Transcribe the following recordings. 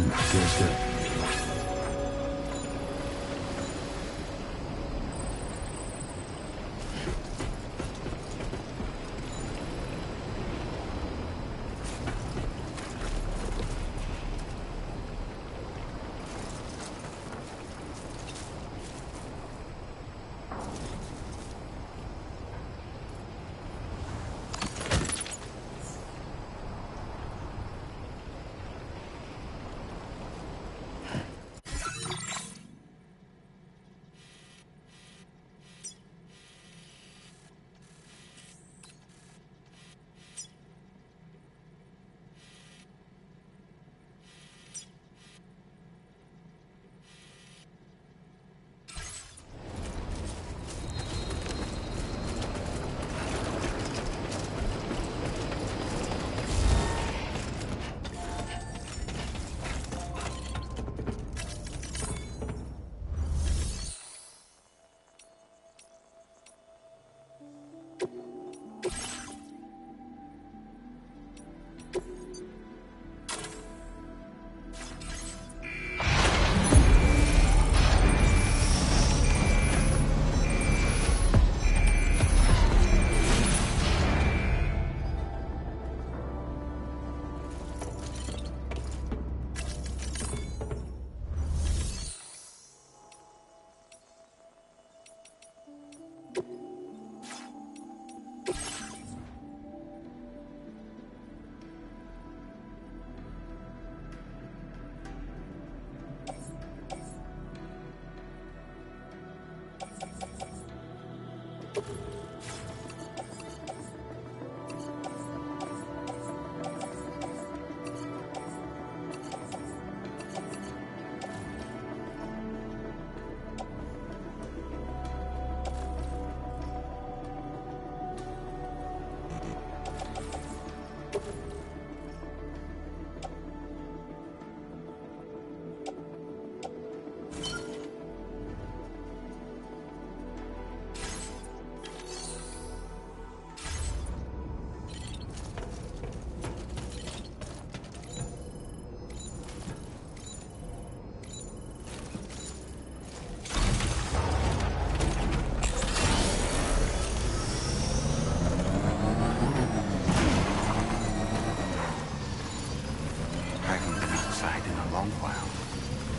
Feels good.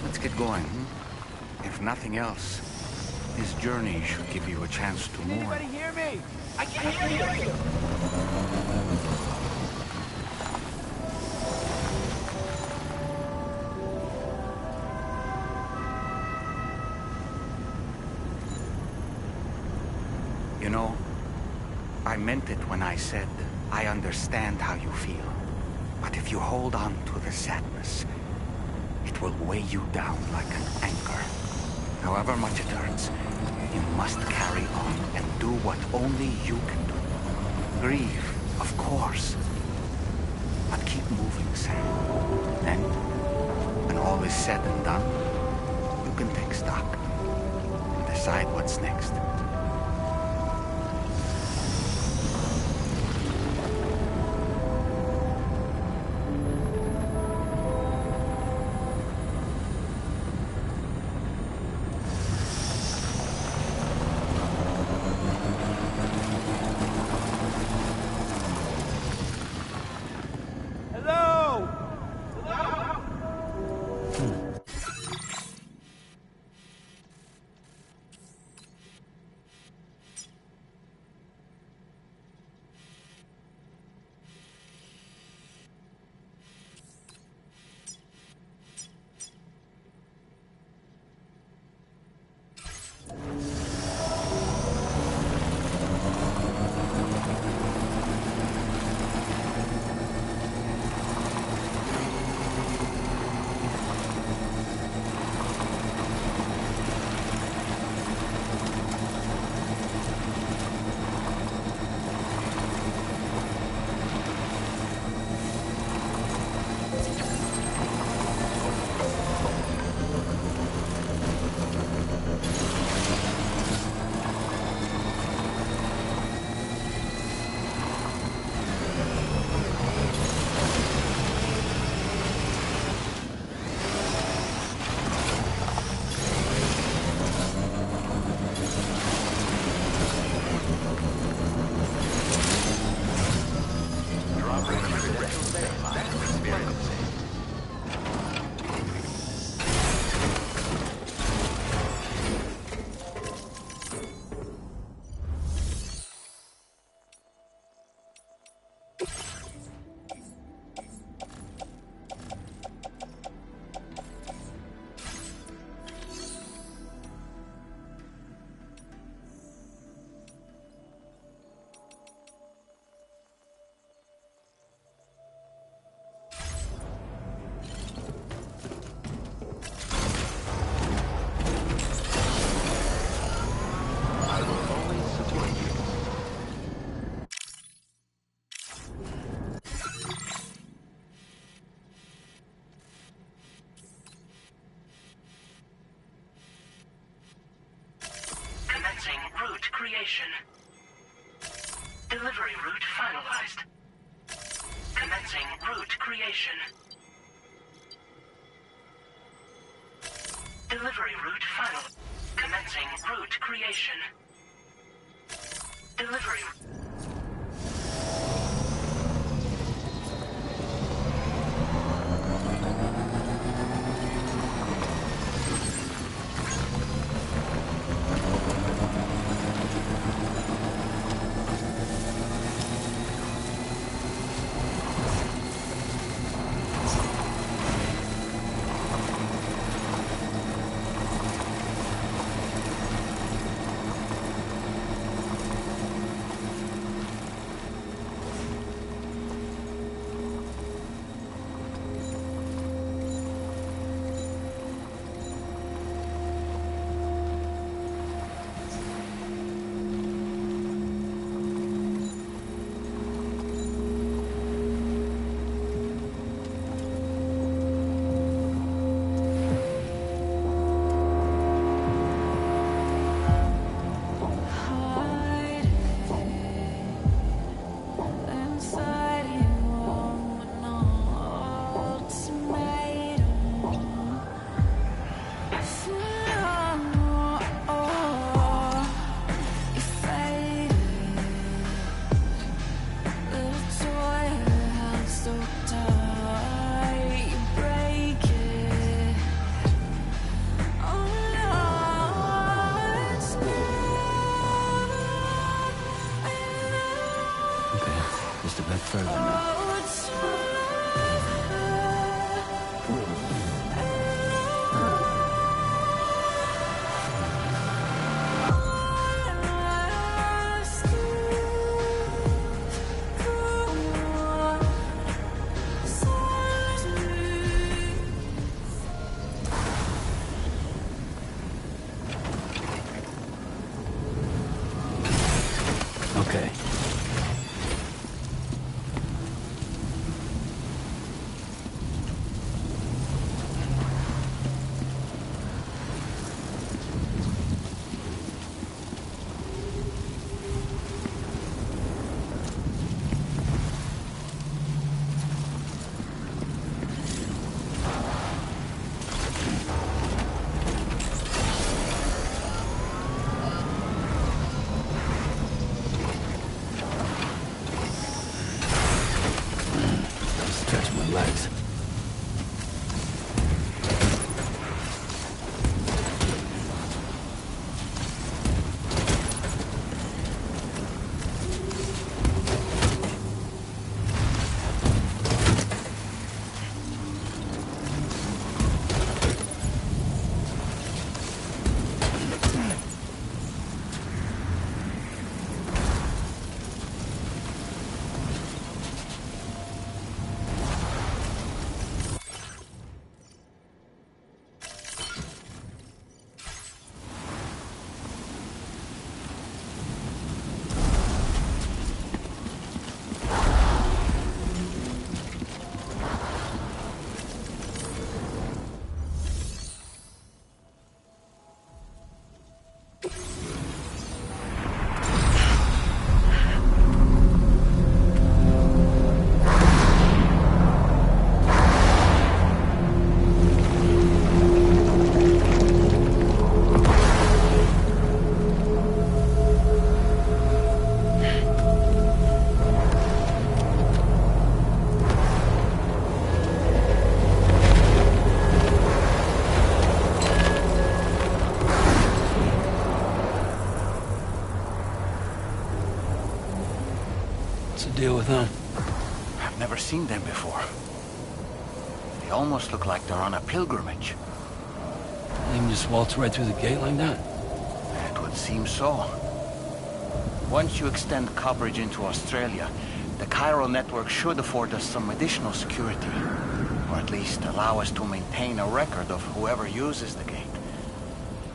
Let's get going. If nothing else, this journey should give you a chance to mourn. Anybody hear me? I can't hear you! You know, I meant it when I said I understand how you feel. But if you hold on to the sadness, it will weigh you down like an anchor. However much it hurts, you must carry on and do what only you can do. Grieve, of course. But keep moving, Sam. Then, when all is said and done, you can take stock and decide what's next. Commencing route creation. Delivery route finalized. Commencing route creation. Delivery route final. Commencing route creation. Delivery. Just a bit further now. Okay. Stretch my legs. What's the deal with them? Never seen them before. They almost look like they're on a pilgrimage. They can just waltz right through the gate like that? It would seem so. Once you extend coverage into Australia, the chiral network should afford us some additional security. Or at least allow us to maintain a record of whoever uses the gate.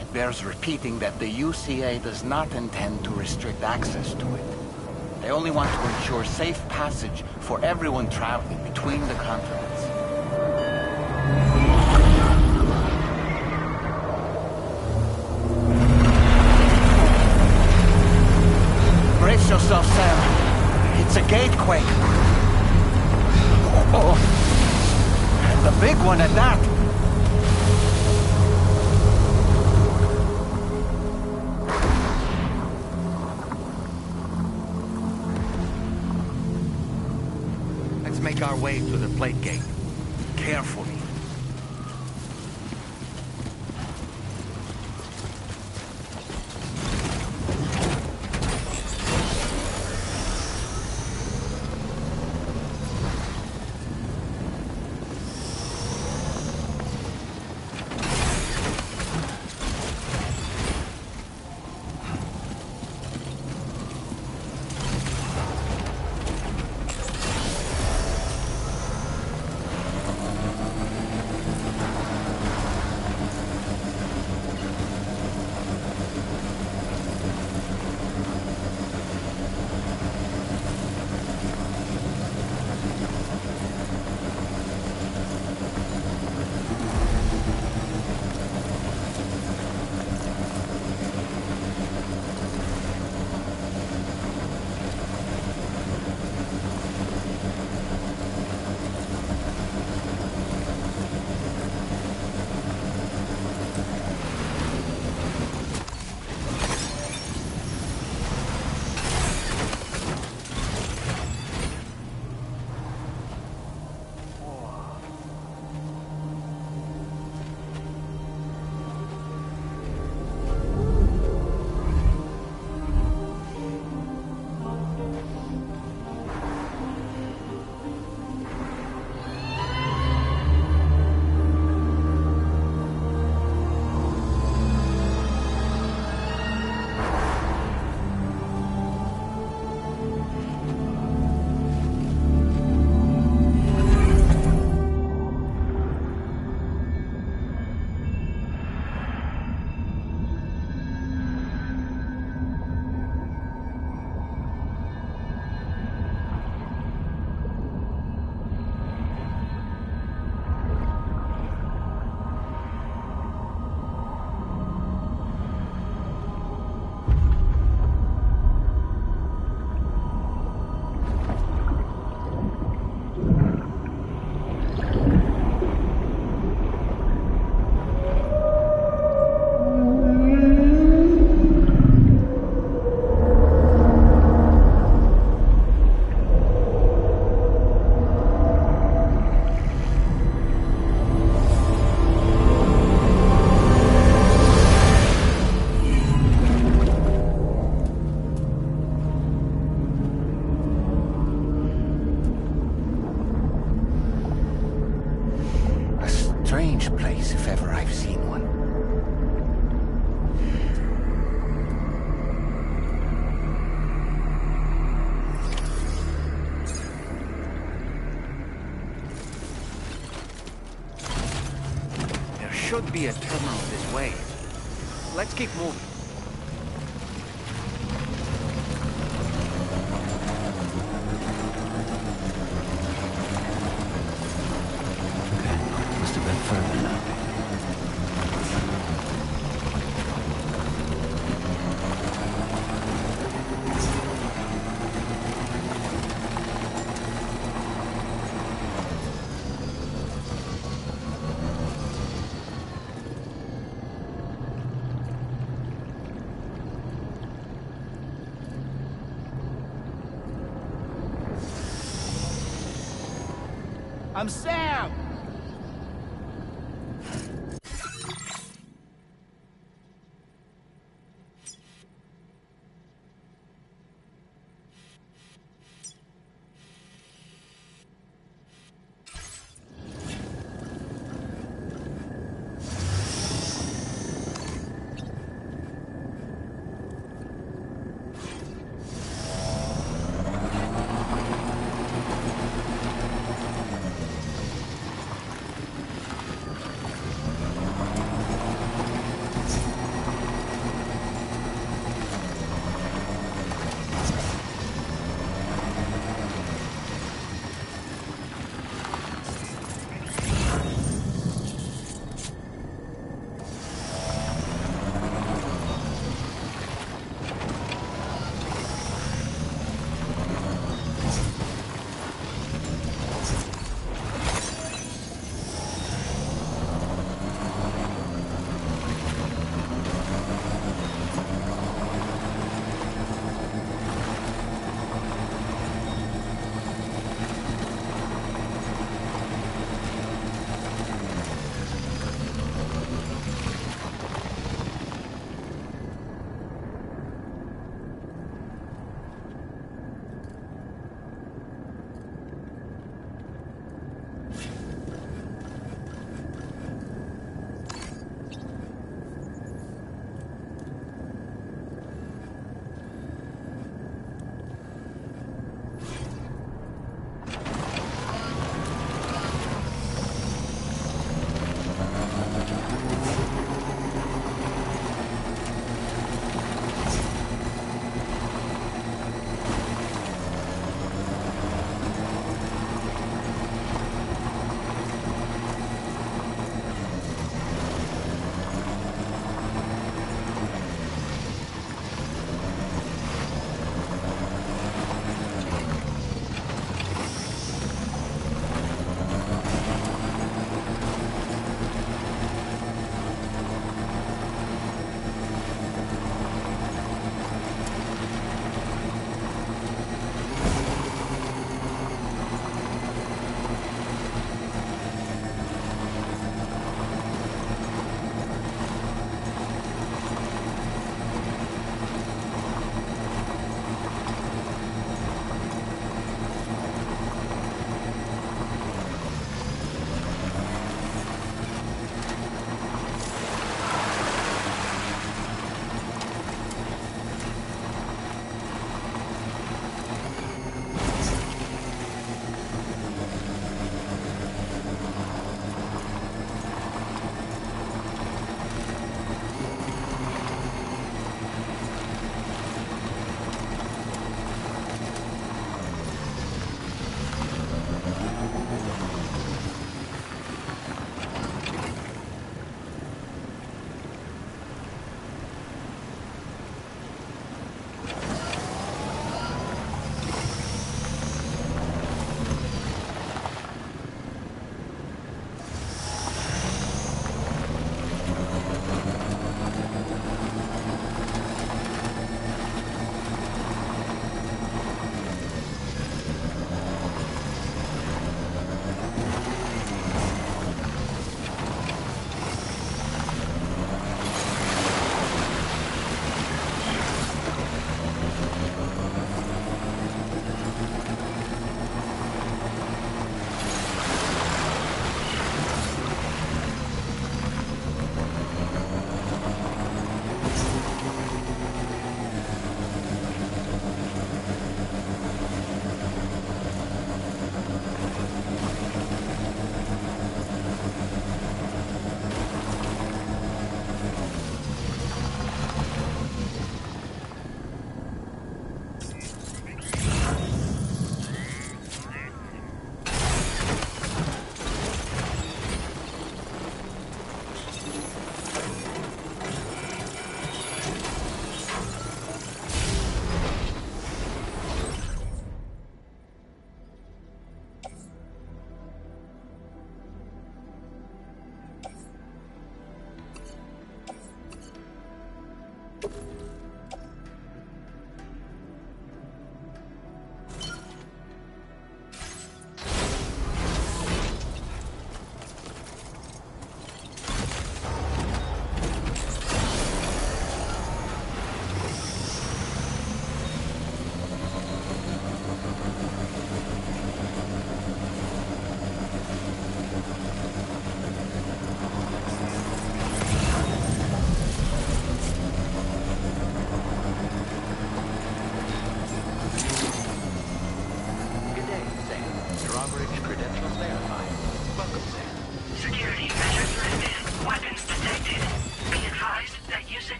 It bears repeating that the UCA does not intend to restrict access to it. They only want to ensure safe passage for everyone traveling between the continents. Brace yourself, Sam. It's a gatequake. Oh, and a big one at that. Let's make our way to the plate gate. Carefully. Strange place, if ever I've seen one. There should be a terminal this way. Let's keep moving. Must have been further now. I'm Sam!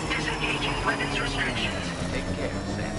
Disengaging weapons restrictions. Take care, Sam.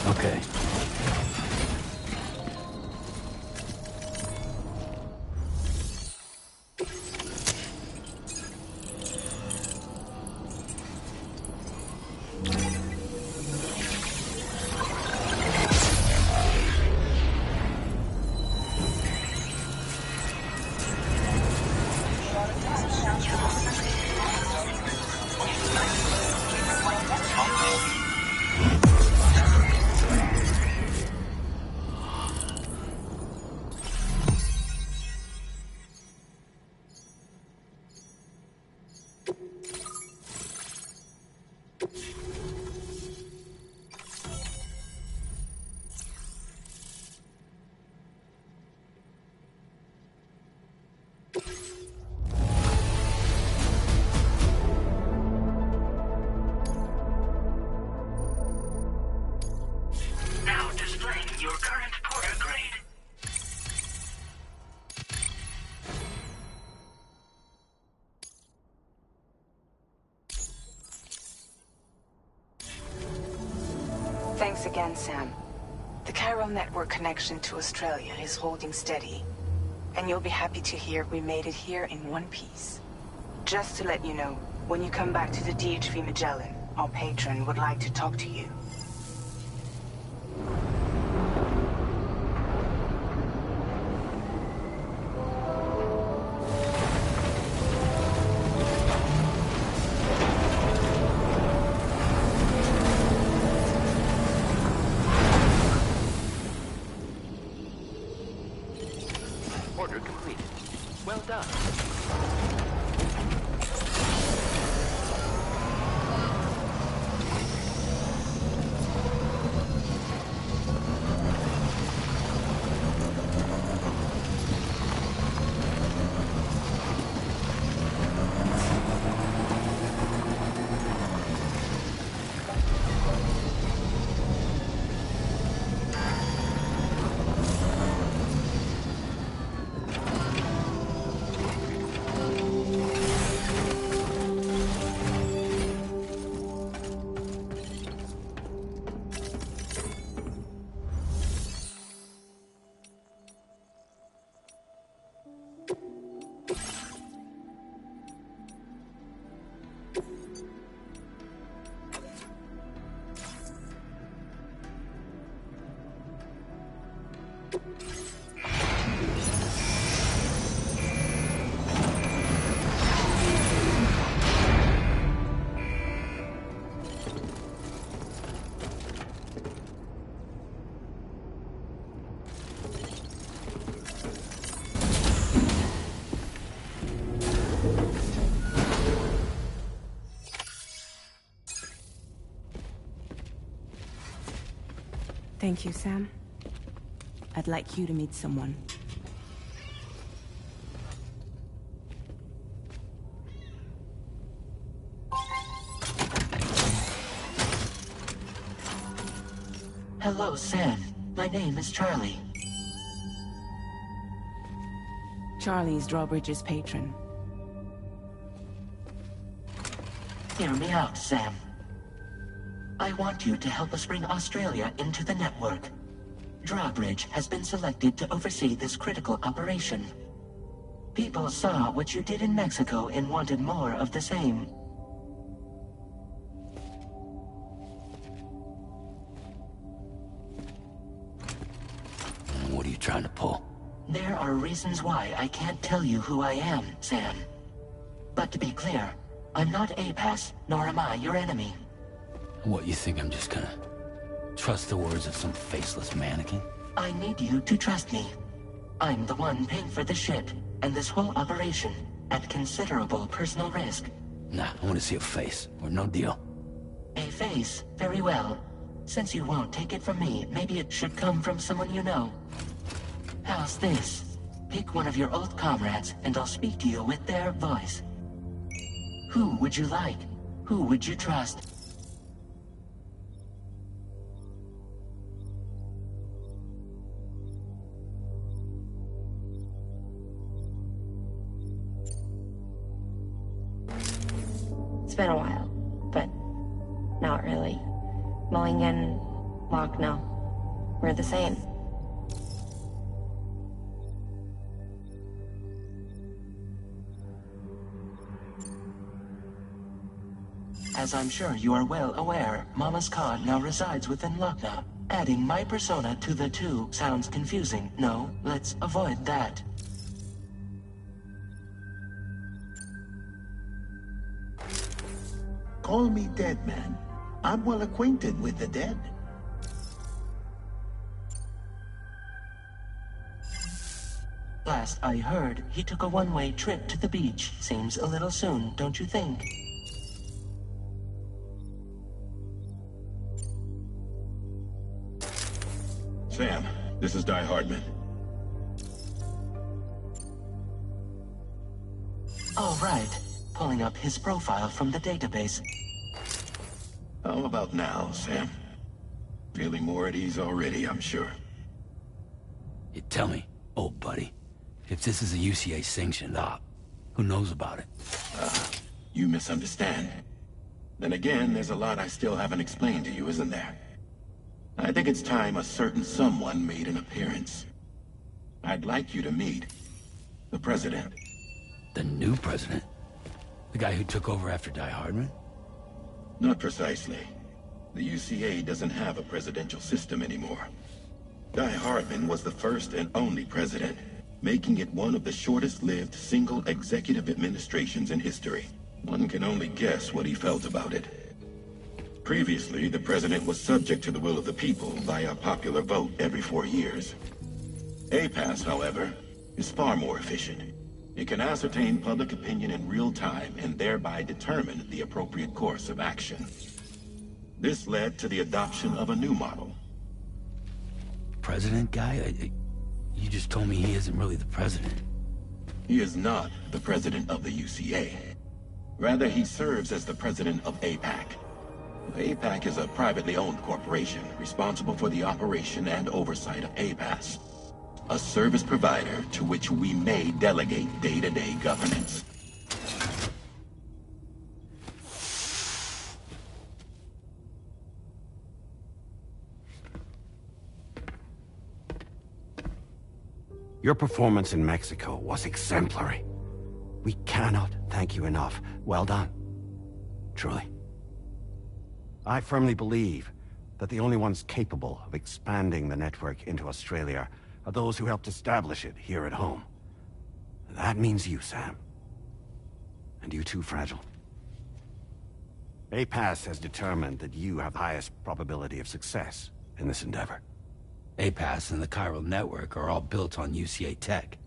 Okay. Now displaying your current porter grade. Thanks again, Sam. The chiral network connection to Australia is holding steady. And you'll be happy to hear we made it here in one piece. Just to let you know, when you come back to the DHV Magellan, our patron, would like to talk to you. Order complete. Well done. Thank you, Sam. I'd like you to meet someone. Hello, Sam. My name is Charlie. Charlie's Drawbridge's patron. Hear me out, Sam. I want you to help us bring Australia into the network. Drawbridge has been selected to oversee this critical operation. People saw what you did in Mexico and wanted more of the same. What are you trying to pull? There are reasons why I can't tell you who I am, Sam. But to be clear, I'm not APAS, nor am I your enemy. What, you think I'm just gonna trust the words of some faceless mannequin? I need you to trust me. I'm the one paying for the ship, and this whole operation, at considerable personal risk. Nah, I want to see a face, or no deal. A face? Very well. Since you won't take it from me, maybe it should come from someone you know. How's this? Pick one of your old comrades, and I'll speak to you with their voice. Who would you like? Who would you trust? It's been a while, but not really. Mulligan, Locke, no. We're the same. As I'm sure you are well aware, Mama's Khan now resides within Lochna. Adding my persona to the two sounds confusing. No, let's avoid that. Call me dead man. I'm well acquainted with the dead. Last I heard, he took a one-way trip to the beach. Seems a little soon, don't you think? Sam, this is Die Hardman. All right. Pulling up his profile from the database. How about now, Sam? Feeling more at ease already, I'm sure. You tell me, old buddy, if this is a UCA sanctioned op, who knows about it? You misunderstand. Then again, there's a lot I still haven't explained to you, isn't there? I think it's time a certain someone made an appearance. I'd like you to meet the President. The new president? The guy who took over after Die Hardman? Not precisely. The UCA doesn't have a presidential system anymore. Guy Hardman was the first and only president, making it one of the shortest-lived single executive administrations in history. One can only guess what he felt about it. Previously, the president was subject to the will of the people via popular vote every 4 years. APAS, however, is far more efficient. It can ascertain public opinion in real time and thereby determine the appropriate course of action. This led to the adoption of a new model. President guy? You just told me he isn't really the president. He is not the president of the UCA. Rather, he serves as the president of APAC. APAC is a privately owned corporation responsible for the operation and oversight of APAS, a service provider to which we may delegate day-to-day governance. Your performance in Mexico was exemplary. We cannot thank you enough. Well done. Truly. I firmly believe that the only ones capable of expanding the network into Australia are those who helped establish it here at home. That means you, Sam. And you too, Fragile. APAS has determined that you have the highest probability of success in this endeavor. APAS and the chiral network are all built on UCA tech.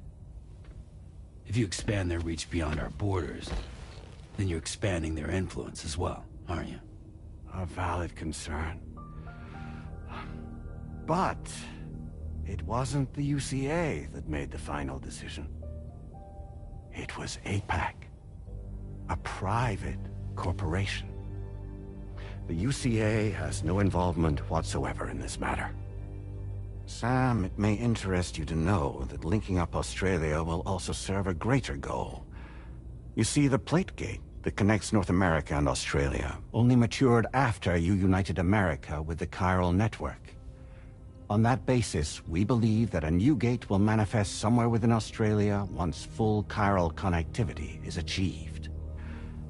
If you expand their reach beyond our borders, then you're expanding their influence as well, aren't you? A valid concern. But it wasn't the UCA that made the final decision. It was APAC, a private corporation. The UCA has no involvement whatsoever in this matter. Sam, it may interest you to know that linking up Australia will also serve a greater goal. You see, the plate gate that connects North America and Australia only matured after you united America with the chiral network. On that basis, we believe that a new gate will manifest somewhere within Australia once full chiral connectivity is achieved.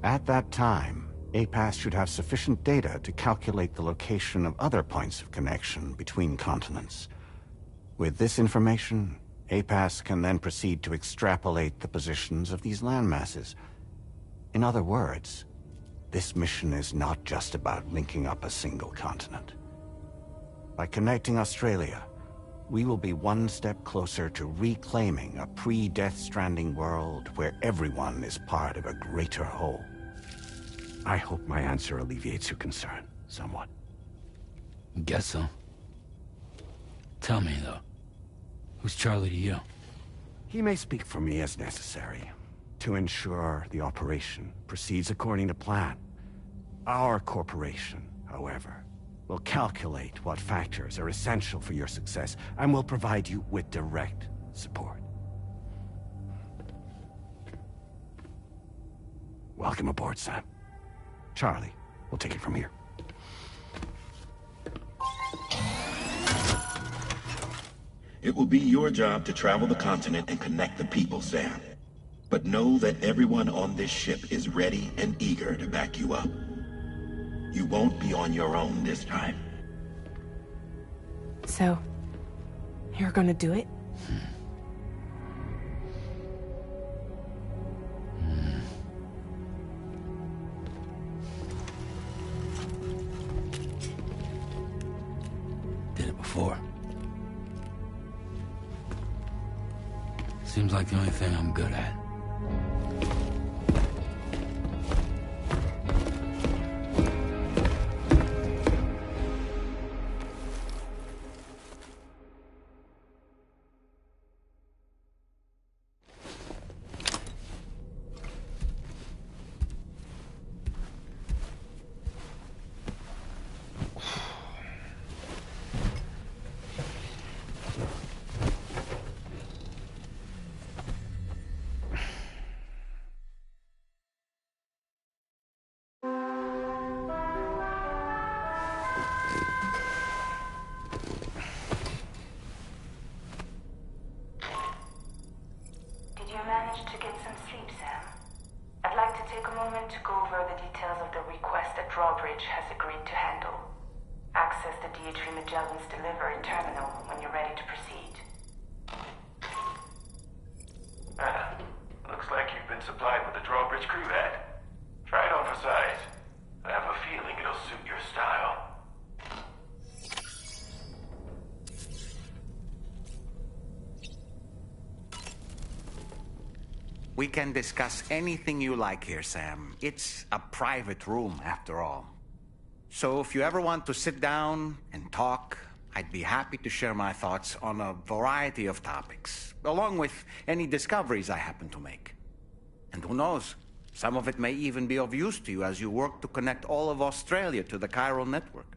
At that time, APAS should have sufficient data to calculate the location of other points of connection between continents. With this information, APAS can then proceed to extrapolate the positions of these landmasses. In other words, this mission is not just about linking up a single continent. By connecting Australia, we will be one step closer to reclaiming a pre-Death Stranding world where everyone is part of a greater whole. I hope my answer alleviates your concern somewhat. Guess so. Tell me, though. Who's Charlie to you? He may speak for me as necessary, to ensure the operation proceeds according to plan. Our corporation, however, will calculate what factors are essential for your success, and will provide you with direct support. Welcome aboard, Sam. Charlie, we'll take it from here. It will be your job to travel the continent and connect the people, Sam. But know that everyone on this ship is ready and eager to back you up. You won't be on your own this time. So, you're gonna do it? Did it before. Seems like the only thing I'm good at. moment to go over the details of the request that Drawbridge has agreed to handle. Access the DHV Magellan's delivery terminal when you're ready to proceed. Looks like you've been supplied with the Drawbridge crew hat. Try it on for size. I have a feeling it'll suit your style. We can discuss anything you like here, Sam. It's a private room, after all. So if you ever want to sit down and talk, I'd be happy to share my thoughts on a variety of topics, along with any discoveries I happen to make. And who knows, some of it may even be of use to you as you work to connect all of Australia to the chiral network.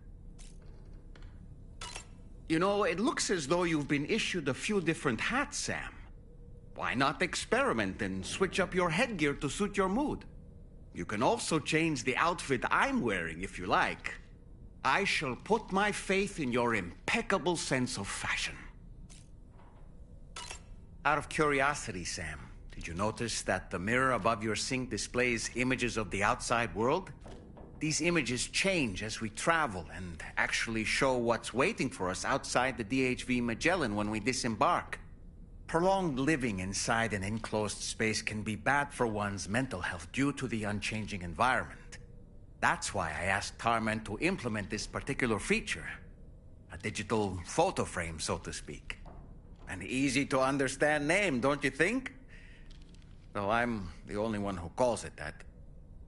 You know, it looks as though you've been issued a few different hats, Sam. Why not experiment and switch up your headgear to suit your mood? You can also change the outfit I'm wearing if you like. I shall put my faith in your impeccable sense of fashion. Out of curiosity, Sam, did you notice that the mirror above your sink displays images of the outside world? These images change as we travel and actually show what's waiting for us outside the DHV Magellan when we disembark. Prolonged living inside an enclosed space can be bad for one's mental health due to the unchanging environment. That's why I asked Tarman to implement this particular feature. A digital photo frame, so to speak. An easy-to-understand name, don't you think? Though I'm the only one who calls it that.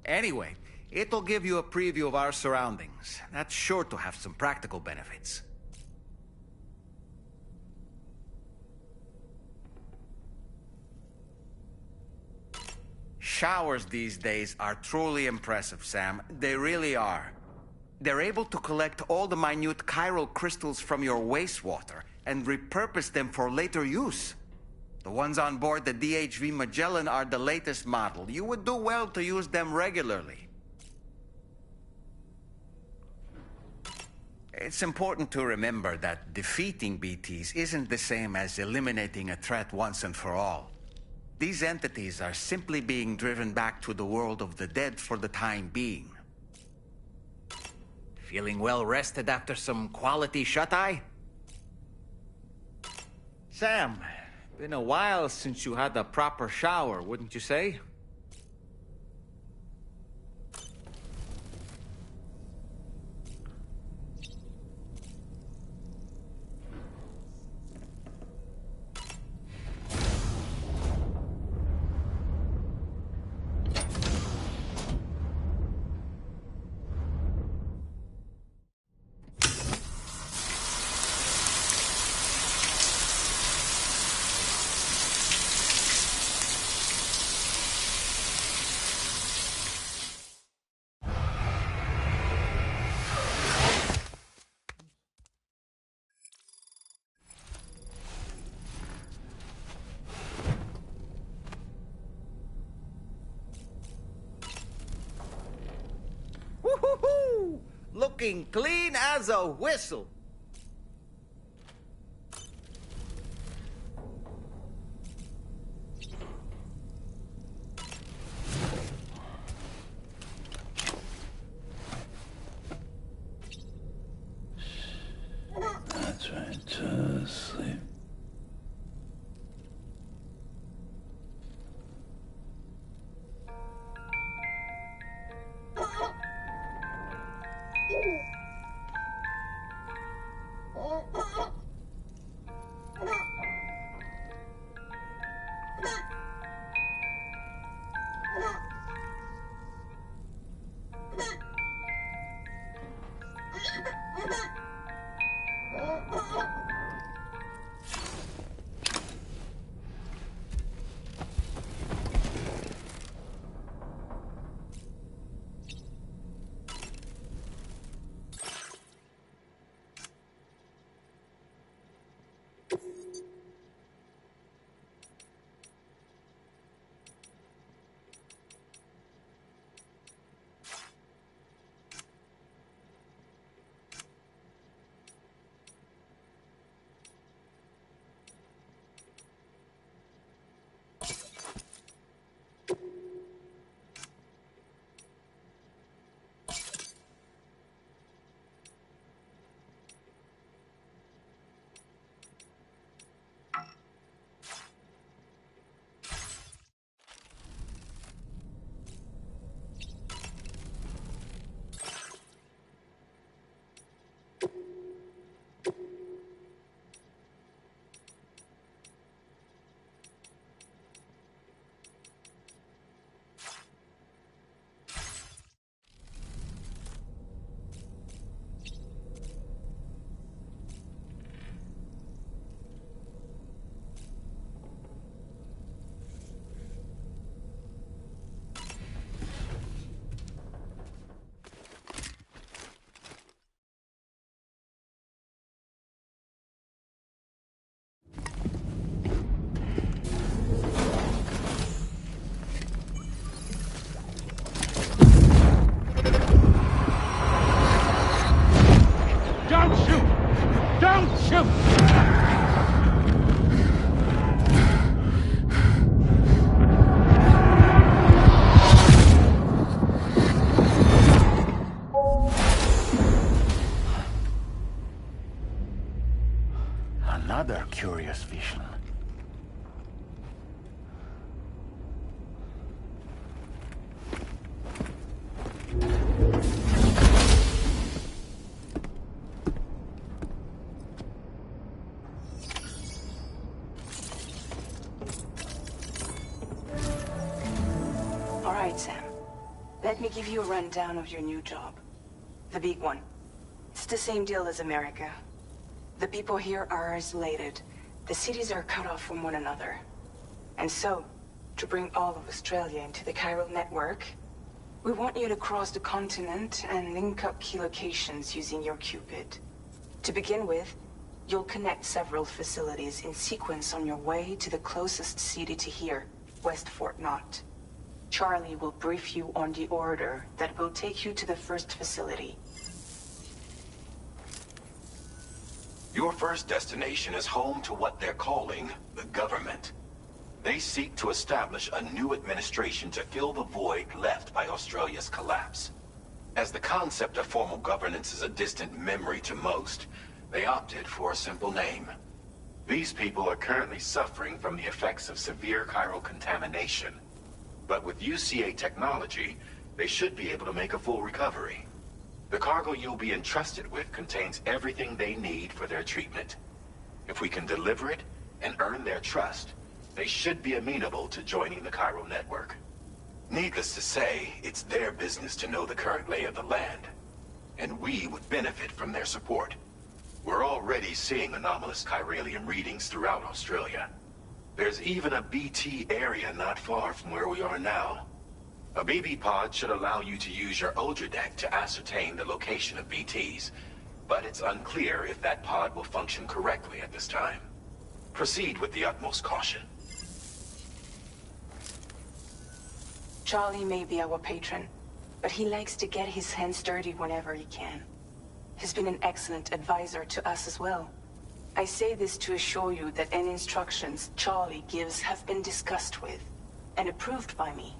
Anyway, it'll give you a preview of our surroundings. That's sure to have some practical benefits. Showers these days are truly impressive, Sam. They really are. They're able to collect all the minute chiral crystals from your wastewater and repurpose them for later use. The ones on board the DHV Magellan are the latest model. You would do well to use them regularly. It's important to remember that defeating BTs isn't the same as eliminating a threat once and for all. These entities are simply being driven back to the world of the dead for the time being. Feeling well rested after some quality shut-eye? Sam, been a while since you had a proper shower, wouldn't you say? Woo-hoo-hoo! Looking clean as a whistle. That's right, just sleep. Let me give you a rundown of your new job. The big one. It's the same deal as America. The people here are isolated. The cities are cut off from one another. And so, to bring all of Australia into the chiral network, we want you to cross the continent and link up key locations using your Cupid. To begin with, you'll connect several facilities in sequence on your way to the closest city to here, West Fort Knott. Charlie will brief you on the order that will take you to the first facility. Your first destination is home to what they're calling the government. They seek to establish a new administration to fill the void left by Australia's collapse. As the concept of formal governance is a distant memory to most, they opted for a simple name. These people are currently suffering from the effects of severe chiral contamination. But with UCA technology, they should be able to make a full recovery. The cargo you'll be entrusted with contains everything they need for their treatment. If we can deliver it and earn their trust, they should be amenable to joining the chiral network. Needless to say, it's their business to know the current lay of the land, and we would benefit from their support. We're already seeing anomalous chiralium readings throughout Australia. There's even a BT area not far from where we are now. A BB pod should allow you to use your Ultra deck to ascertain the location of BTs, but it's unclear if that pod will function correctly at this time. Proceed with the utmost caution. Charlie may be our patron, but he likes to get his hands dirty whenever he can. He's been an excellent advisor to us as well. I say this to assure you that any instructions Charlie gives have been discussed with and approved by me.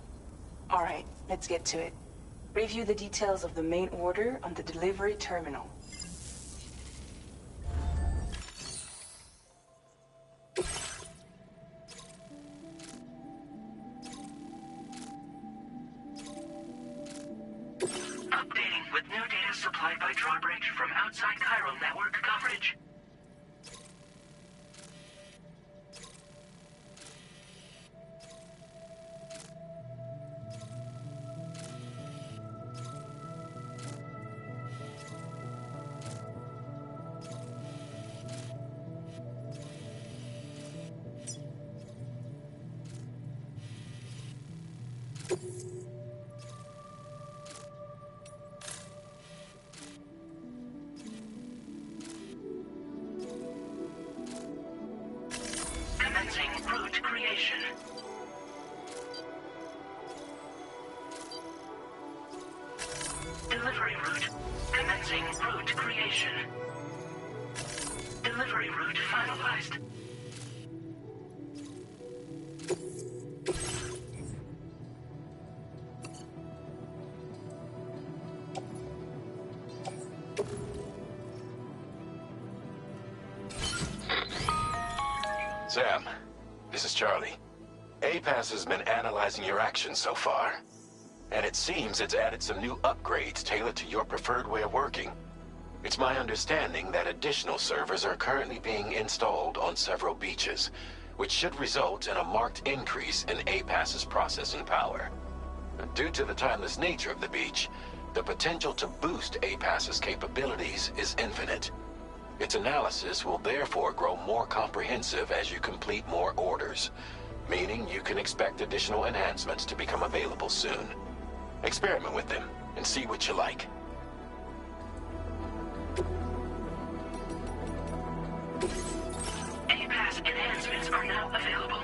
All right, let's get to it. Review the details of the main order on the delivery terminal. Updating with new data supplied by drawbridge from outside chiral network coverage. Commencing route creation. Delivery route. Commencing route creation. Delivery route finalized. Sam, this is Charlie. APAS has been analyzing your actions so far, and it seems it's added some new upgrades tailored to your preferred way of working. It's my understanding that additional servers are currently being installed on several beaches, which should result in a marked increase in APAS's processing power. Due to the timeless nature of the beach, the potential to boost APAS's capabilities is infinite. Its analysis will therefore grow more comprehensive as you complete more orders, meaning you can expect additional enhancements to become available soon. Experiment with them and see what you like. APAS enhancements are now available.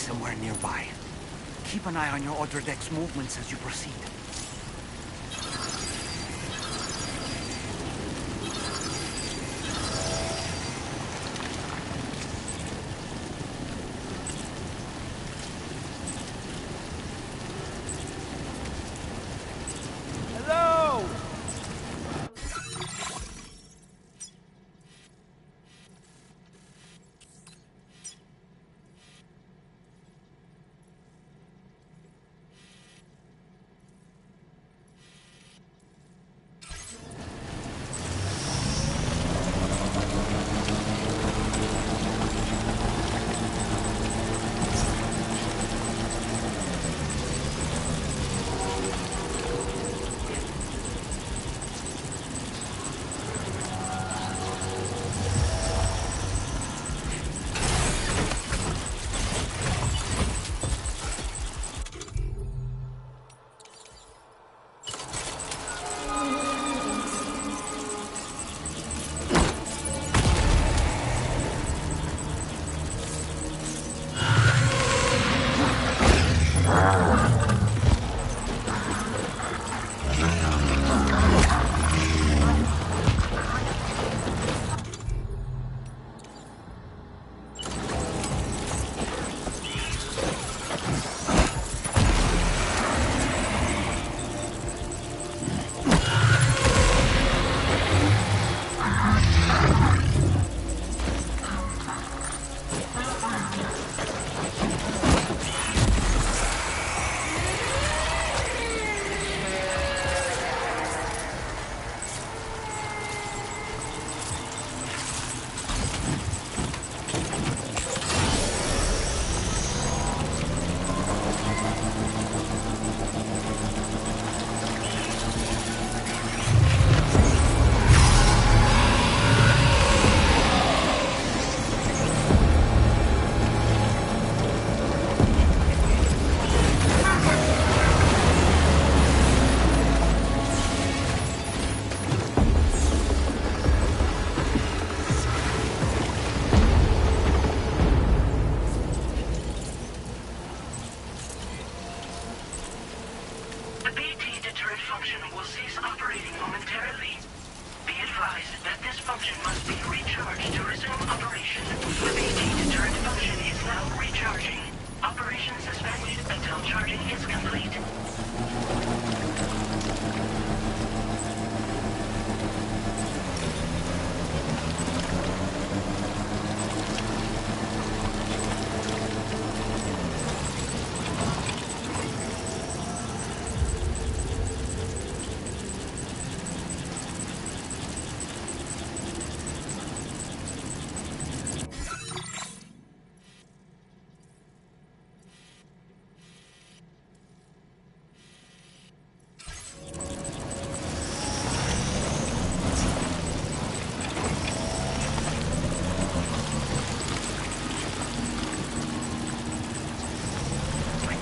Somewhere nearby. Keep an eye on your other deck's movements as you proceed. Hello!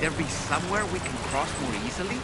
there be somewhere we can cross more easily?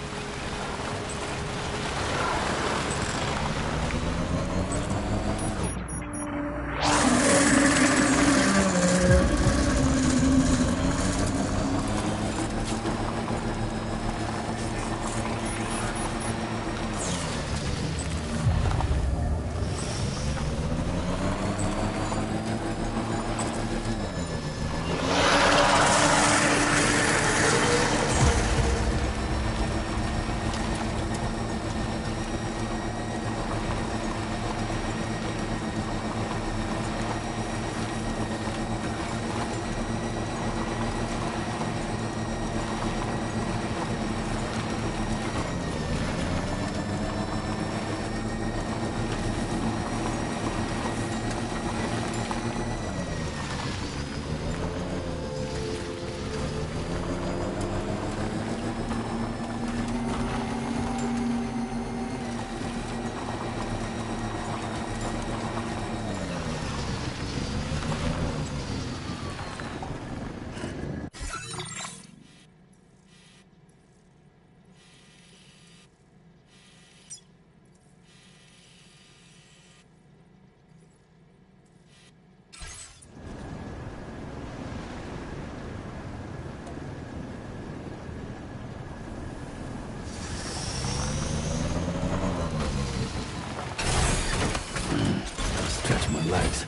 on legs.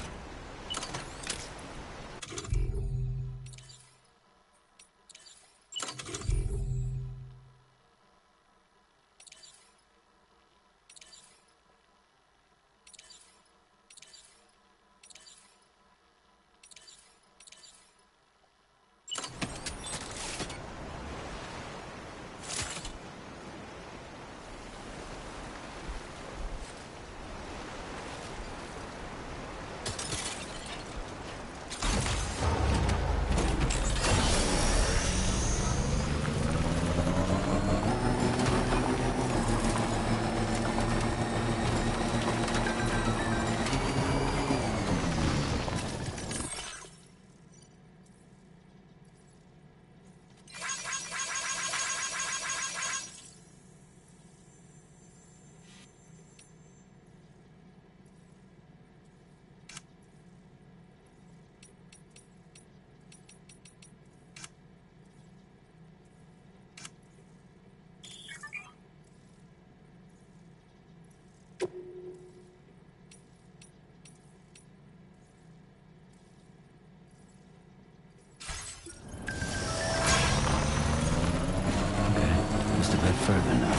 Just a bit further now.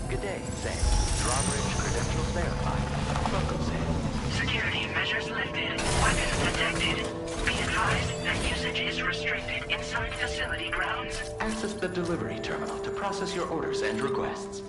Good day, Sam. Drawbridge credentials verified. Welcome, Sam. Security measures lifted. Weapons detected. Be advised that usage is restricted inside facility grounds. Access the delivery terminal to process your orders and requests.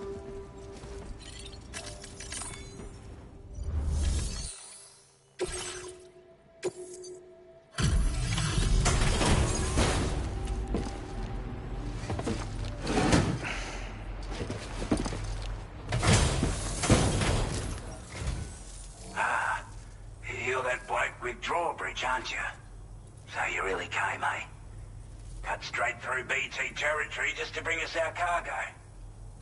You're that bloke with Drawbridge, aren't you? So you really came, eh? Cut straight through BT territory just to bring us our cargo.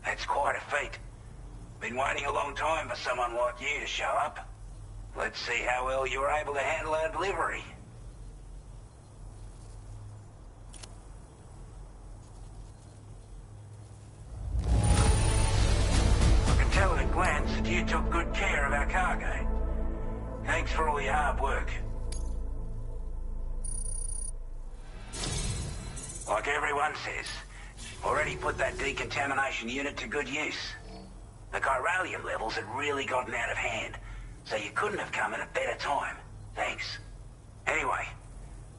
That's quite a feat. Been waiting a long time for someone like you to show up. Let's see how well you were able to handle our delivery. I can tell at a glance that you took good care of our cargo. Thanks for all your hard work. Like everyone says, already put that decontamination unit to good use. The chiralium levels had really gotten out of hand, so you couldn't have come at a better time. Thanks. Anyway,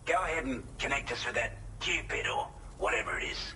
go ahead and connect us with that Cupid or whatever it is.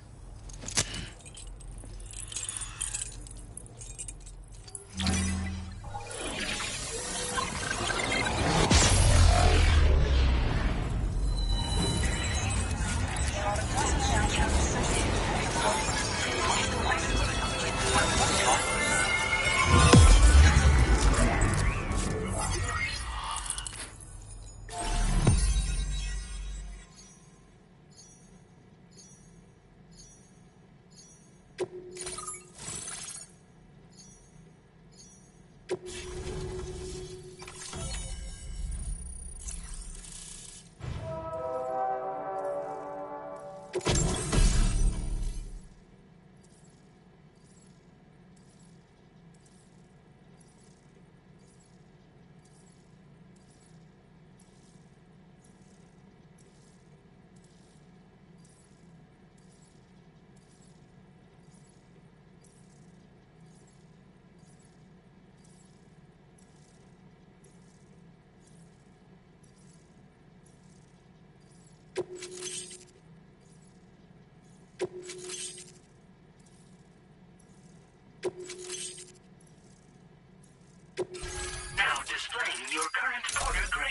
Now displaying your current order grade.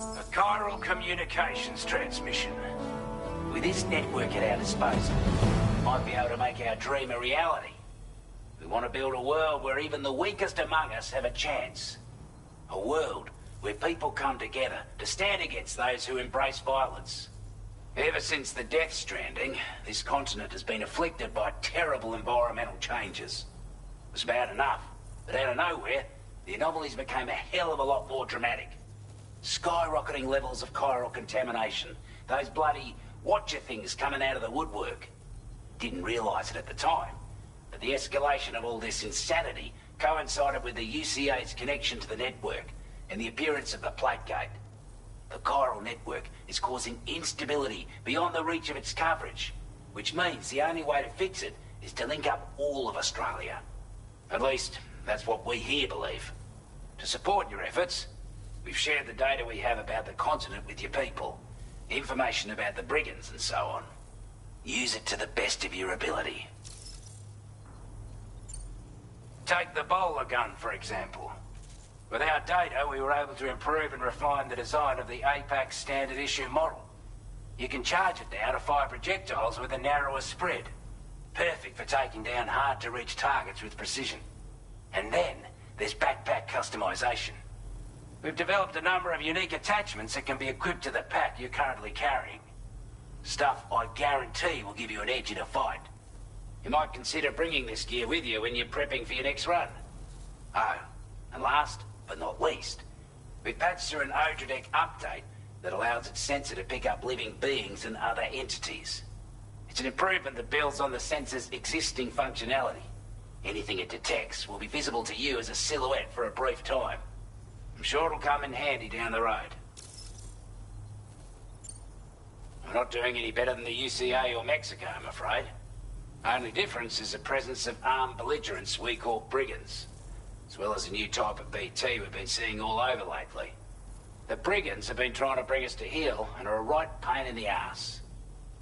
A chiral communications transmission. With this network at our disposal, we might be able to make our dream a reality. We want to build a world where even the weakest among us have a chance. A world where people come together to stand against those who embrace violence. Ever since the death stranding, this continent has been afflicted by terrible environmental changes. It was bad enough, but out of nowhere, the anomalies became a hell of a lot more dramatic. Skyrocketing levels of chiral contamination. Those bloody watcher things coming out of the woodwork. Didn't realise it at the time, but the escalation of all this insanity coincided with the UCA's connection to the network and the appearance of the plate gate. The chiral network is causing instability beyond the reach of its coverage, which means the only way to fix it is to link up all of Australia. At least, that's what we here believe. To support your efforts, we've shared the data we have about the continent with your people, information about the brigands and so on. Use it to the best of your ability. Take the bowler gun, for example. With our data, we were able to improve and refine the design of the APAC standard issue model. You can charge it now to fire projectiles with a narrower spread. Perfect for taking down hard-to-reach targets with precision. And then, there's backpack customization. We've developed a number of unique attachments that can be equipped to the pack you're currently carrying. Stuff I guarantee will give you an edge in a fight. You might consider bringing this gear with you when you're prepping for your next run. Oh, and last but not least, we've patched through an Odradek update that allows its sensor to pick up living beings and other entities. It's an improvement that builds on the sensor's existing functionality. Anything it detects will be visible to you as a silhouette for a brief time. I'm sure it'll come in handy down the road. We're not doing any better than the UCA or Mexico, I'm afraid. Only difference is the presence of armed belligerents we call brigands, as well as a new type of BT we've been seeing all over lately. The brigands have been trying to bring us to heel and are a right pain in the ass.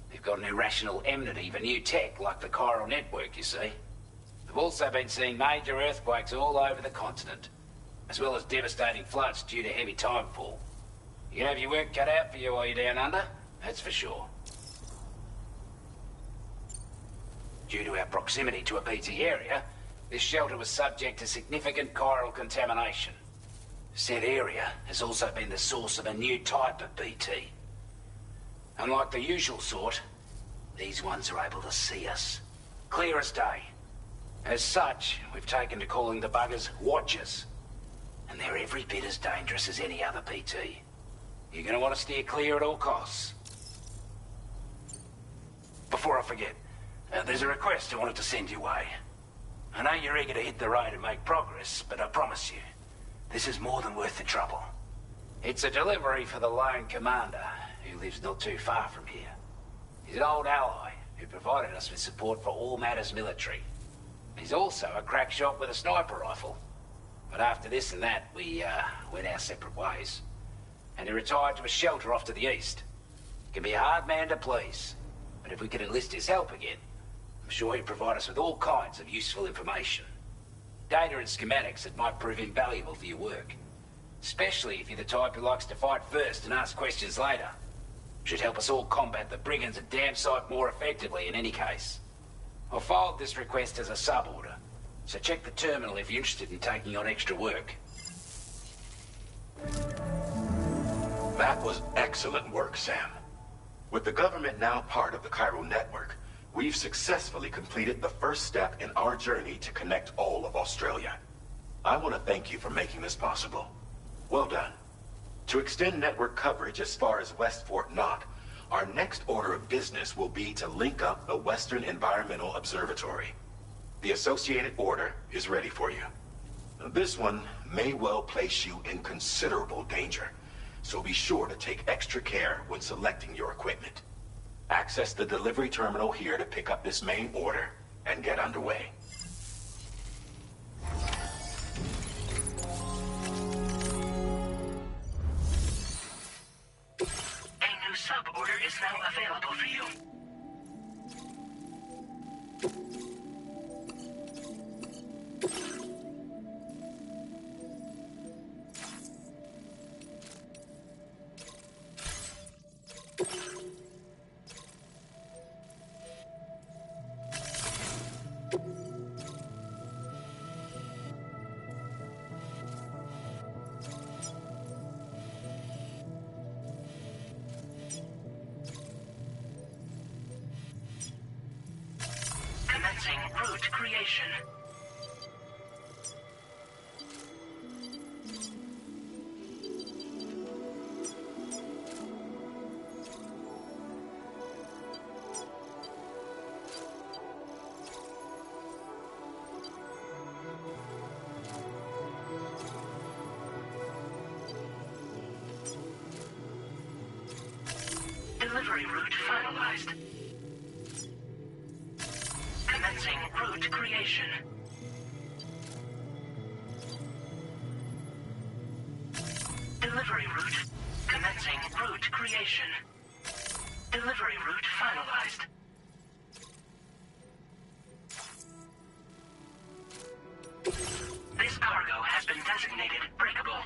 They've got an irrational enmity for new tech like the chiral network, you see. We've also been seeing major earthquakes all over the continent, as well as devastating floods due to heavy timefall. You can have your work cut out for you while you're down under, that's for sure. Due to our proximity to a BT area, this shelter was subject to significant chiral contamination. Said area has also been the source of a new type of BT. Unlike the usual sort, these ones are able to see us. Clear as day. As such, we've taken to calling the buggers Watchers. And they're every bit as dangerous as any other BT. You're gonna want to steer clear at all costs. Before I forget, there's a request I wanted to send your way. I know you're eager to hit the road and make progress, but I promise you, this is more than worth the trouble. It's a delivery for the lone commander, who lives not too far from here. He's an old ally who provided us with support for all matters military. He's also a crack shot with a sniper rifle. But after this and that, we went our separate ways. And he retired to a shelter off to the east. He can be a hard man to please, but if we could enlist his help again, I'm sure he'd provide us with all kinds of useful information. Data and schematics that might prove invaluable for your work. Especially if you're the type who likes to fight first and ask questions later. Should help us all combat the brigands a damn sight more effectively in any case. I'll filed this request as a sub-order, so check the terminal if you're interested in taking on extra work. That was excellent work, Sam. With the government now part of the chiral network, we've successfully completed the first step in our journey to connect all of Australia. I want to thank you for making this possible. Well done. To extend network coverage as far as West Fort Knott, our next order of business will be to link up the Western Environmental Observatory. The associated order is ready for you. This one may well place you in considerable danger, so be sure to take extra care when selecting your equipment. Access the delivery terminal here to pick up this main order and get underway. A new sub-order is now available for you. route creation. Delivery route finalized. Commencing route creation. Delivery route. Commencing route creation. Delivery route finalized. This cargo has been designated breakable.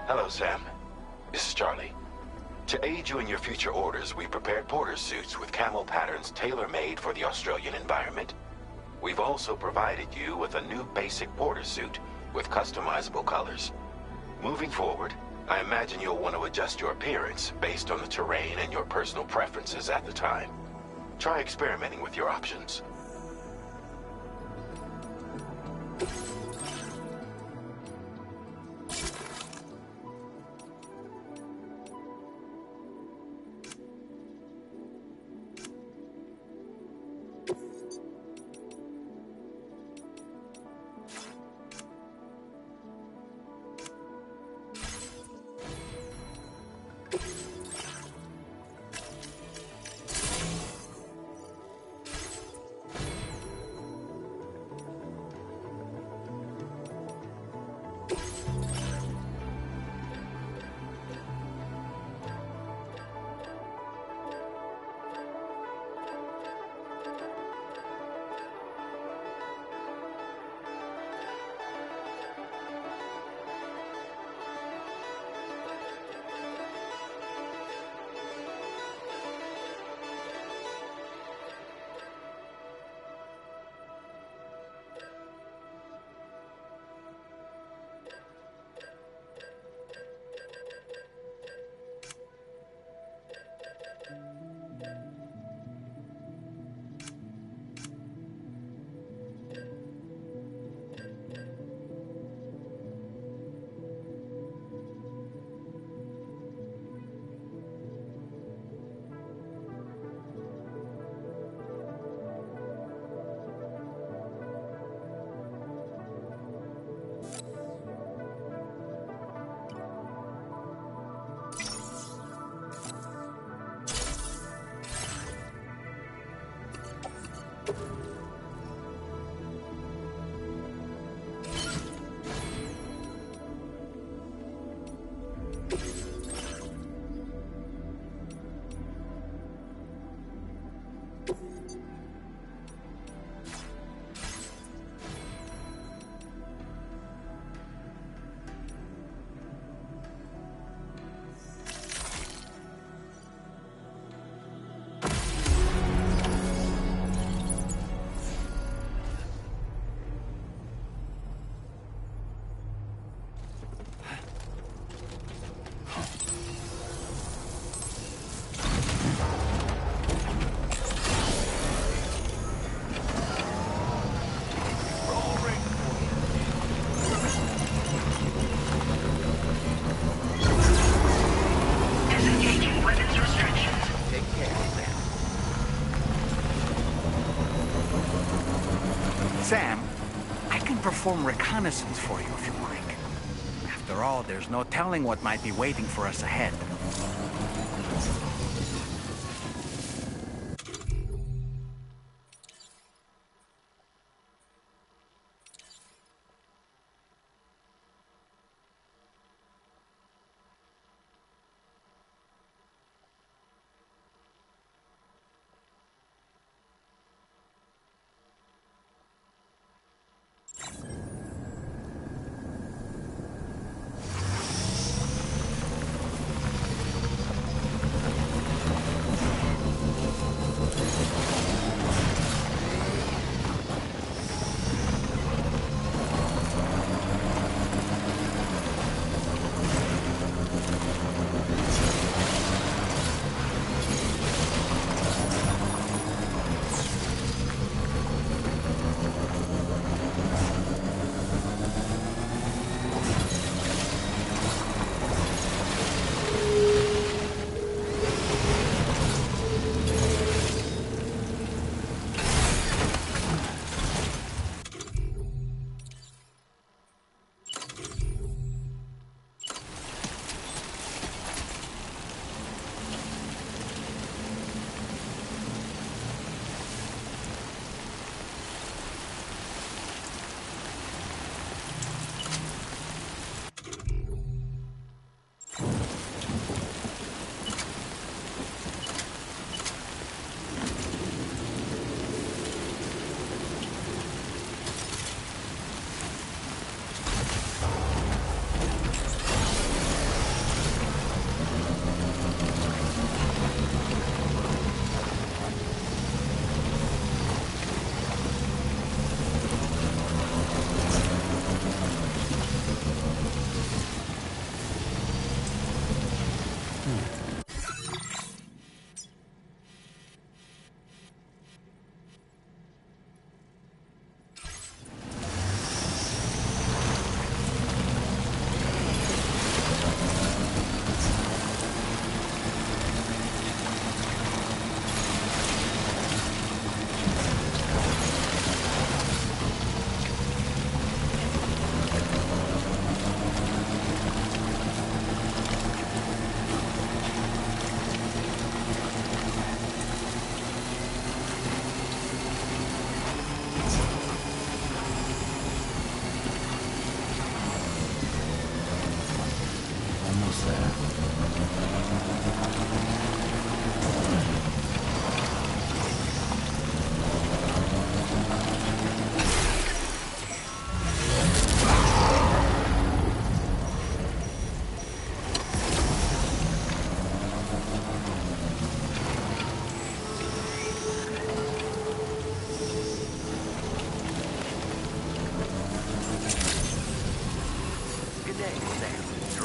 Hello, Sam. This is Charlie. To aid you in your future orders, we prepared porter suits with camo patterns tailor-made for the Australian environment. We've also provided you with a new basic porter suit with customizable colors. Moving forward, I imagine you'll want to adjust your appearance based on the terrain and your personal preferences at the time. Try experimenting with your options. Sam, I can perform reconnaissance for you if you like. After all, there's no telling what might be waiting for us ahead.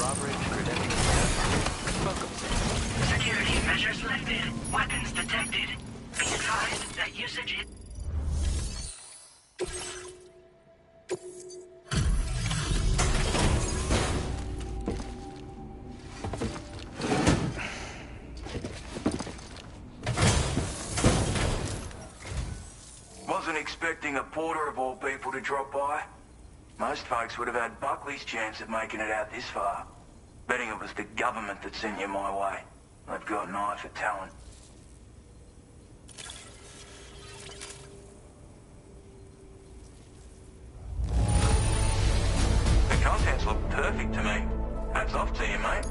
Drawbridge credentials verified. Welcome, sir. Security measures lifted. Weapons detected. Be advised that usage is... Wasn't expecting a porter of all people to drop by. Most folks would have had Buckley's chance of making it out this far. Betting it was the government that sent you my way. They've got an eye for talent. The contents look perfect to me. Hats off to you, mate.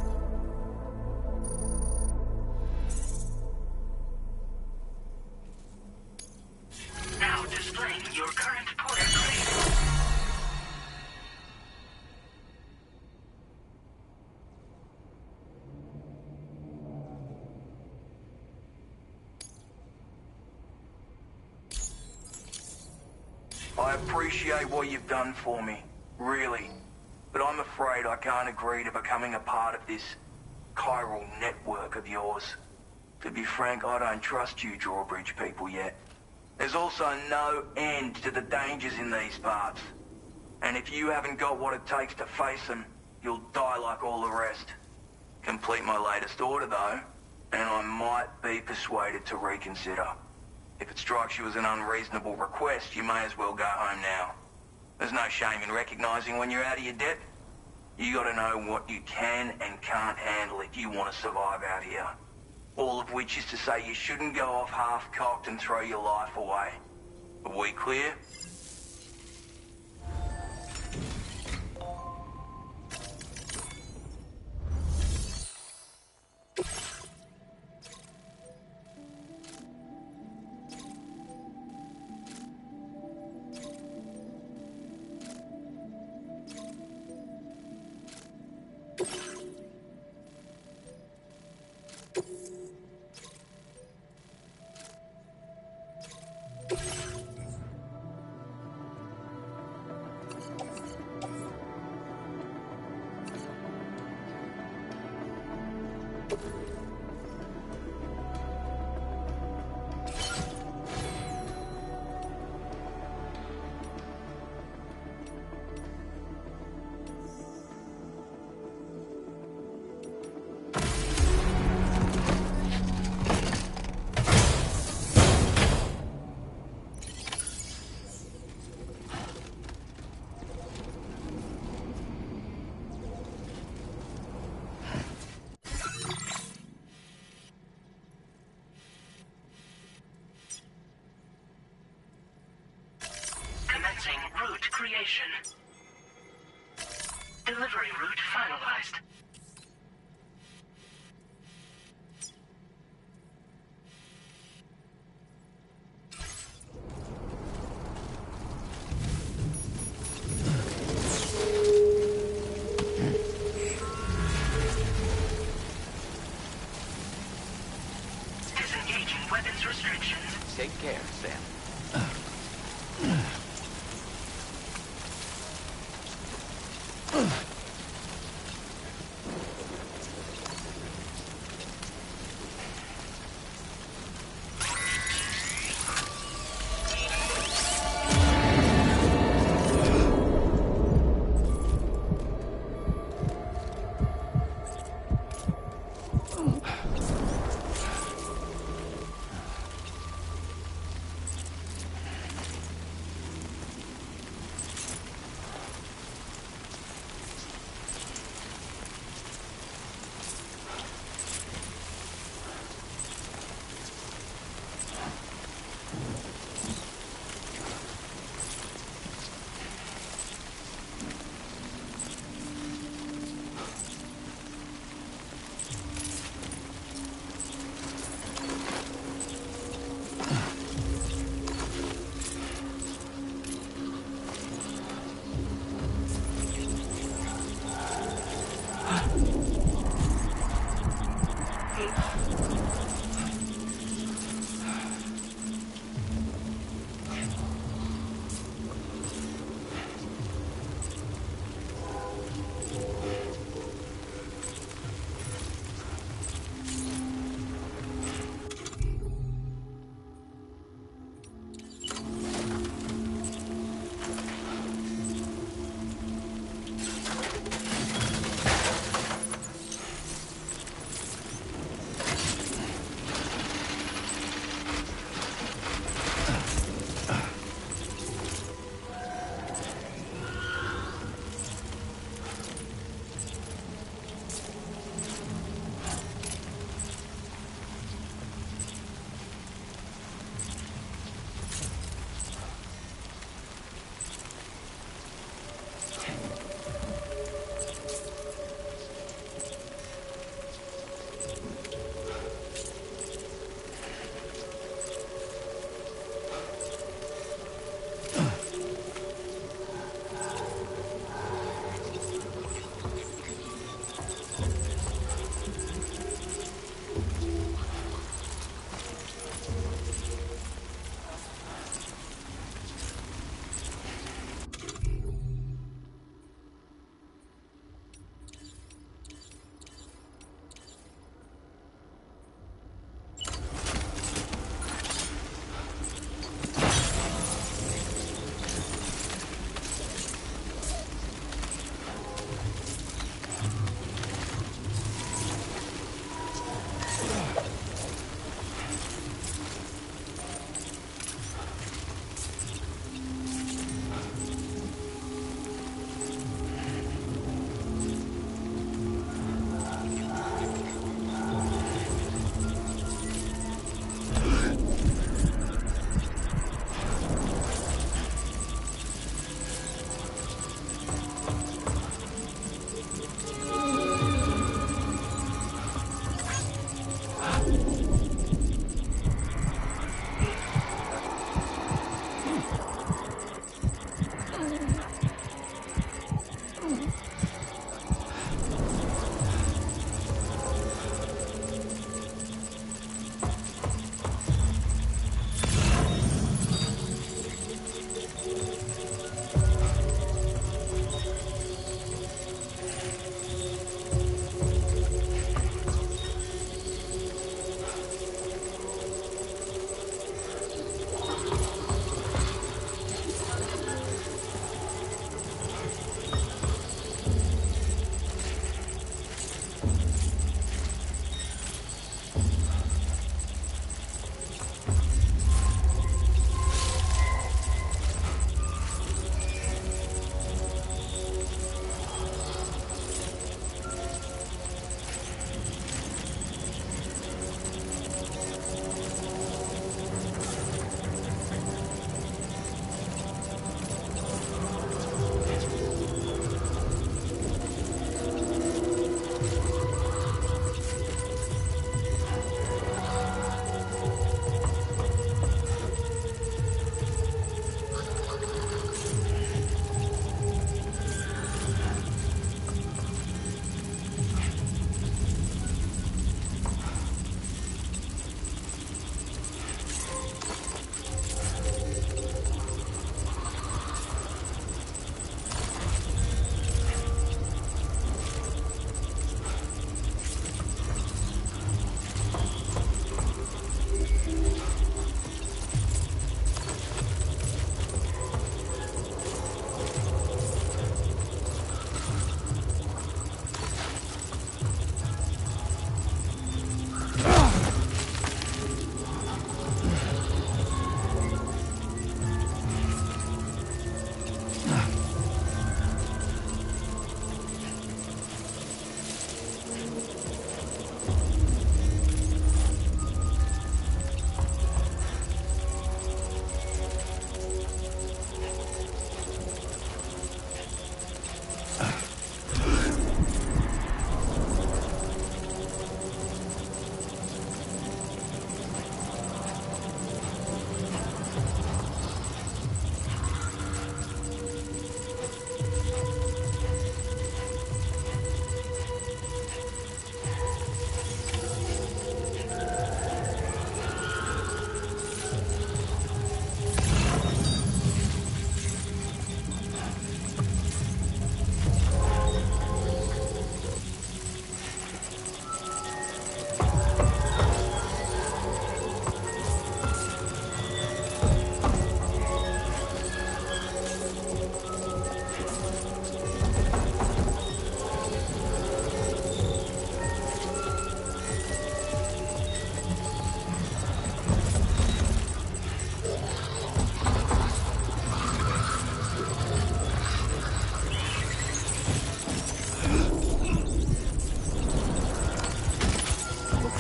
Now displaying your current porter grade. I appreciate what you've done for me, really. But I'm afraid I can't agree to becoming a part of this chiral network of yours. To be frank, I don't trust you Drawbridge people yet. There's also no end to the dangers in these parts. And if you haven't got what it takes to face them, you'll die like all the rest. Complete my latest order, though, and I might be persuaded to reconsider. If it strikes you as an unreasonable request, you may as well go home now. There's no shame in recognizing when you're out of your depth. You gotta know what you can and can't handle if you want to survive out here. All of which is to say you shouldn't go off half-cocked and throw your life away. Are we clear? Commencing route creation. Delivery route finalized. Disengaging weapons restrictions. Take care, Sam.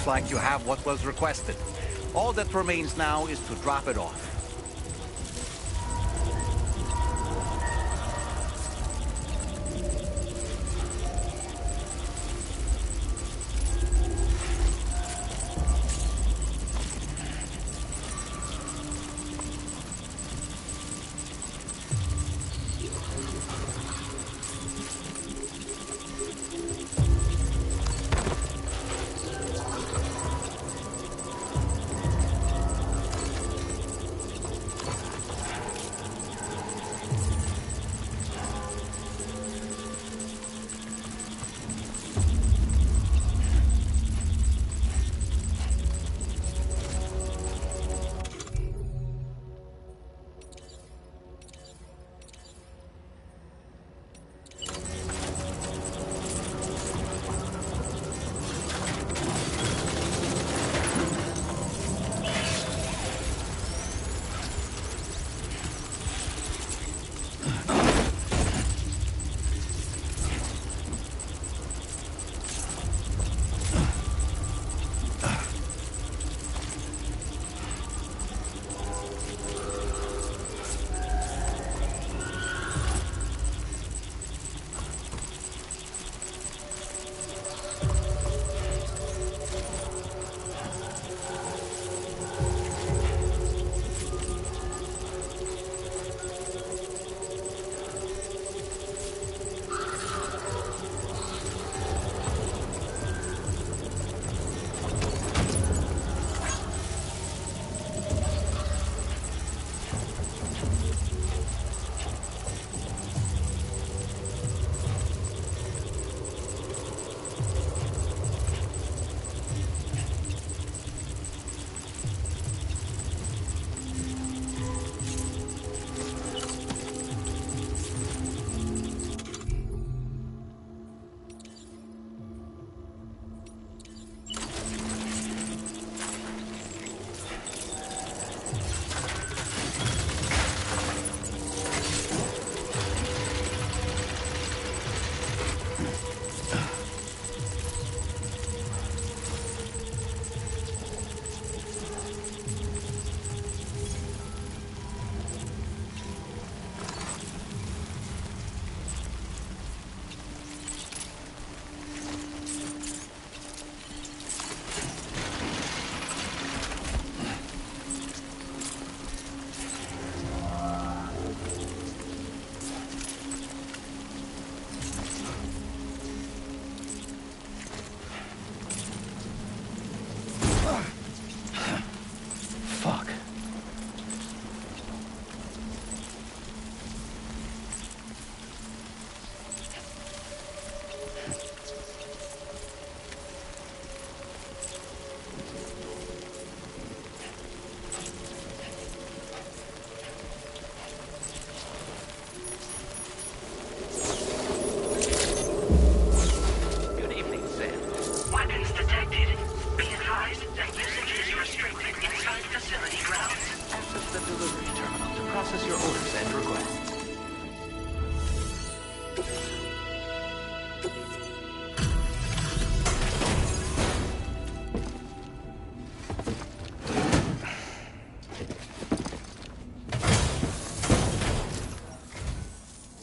like you have what was requested. All that remains now is to drop it off.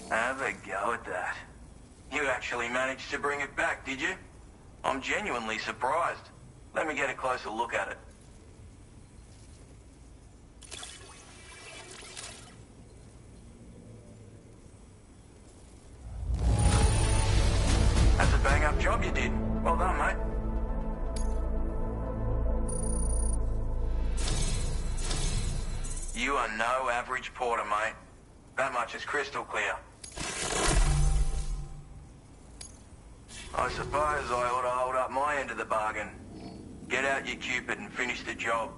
Have a go at that. You actually managed to bring it back, did you? I'm genuinely surprised. Let me get a closer look at it. That's a bang-up job you did. Well done, mate. You are no average porter, mate. That much is crystal clear. I suppose I ought to hold up my end of the bargain. Get out your Cupid and finish the job.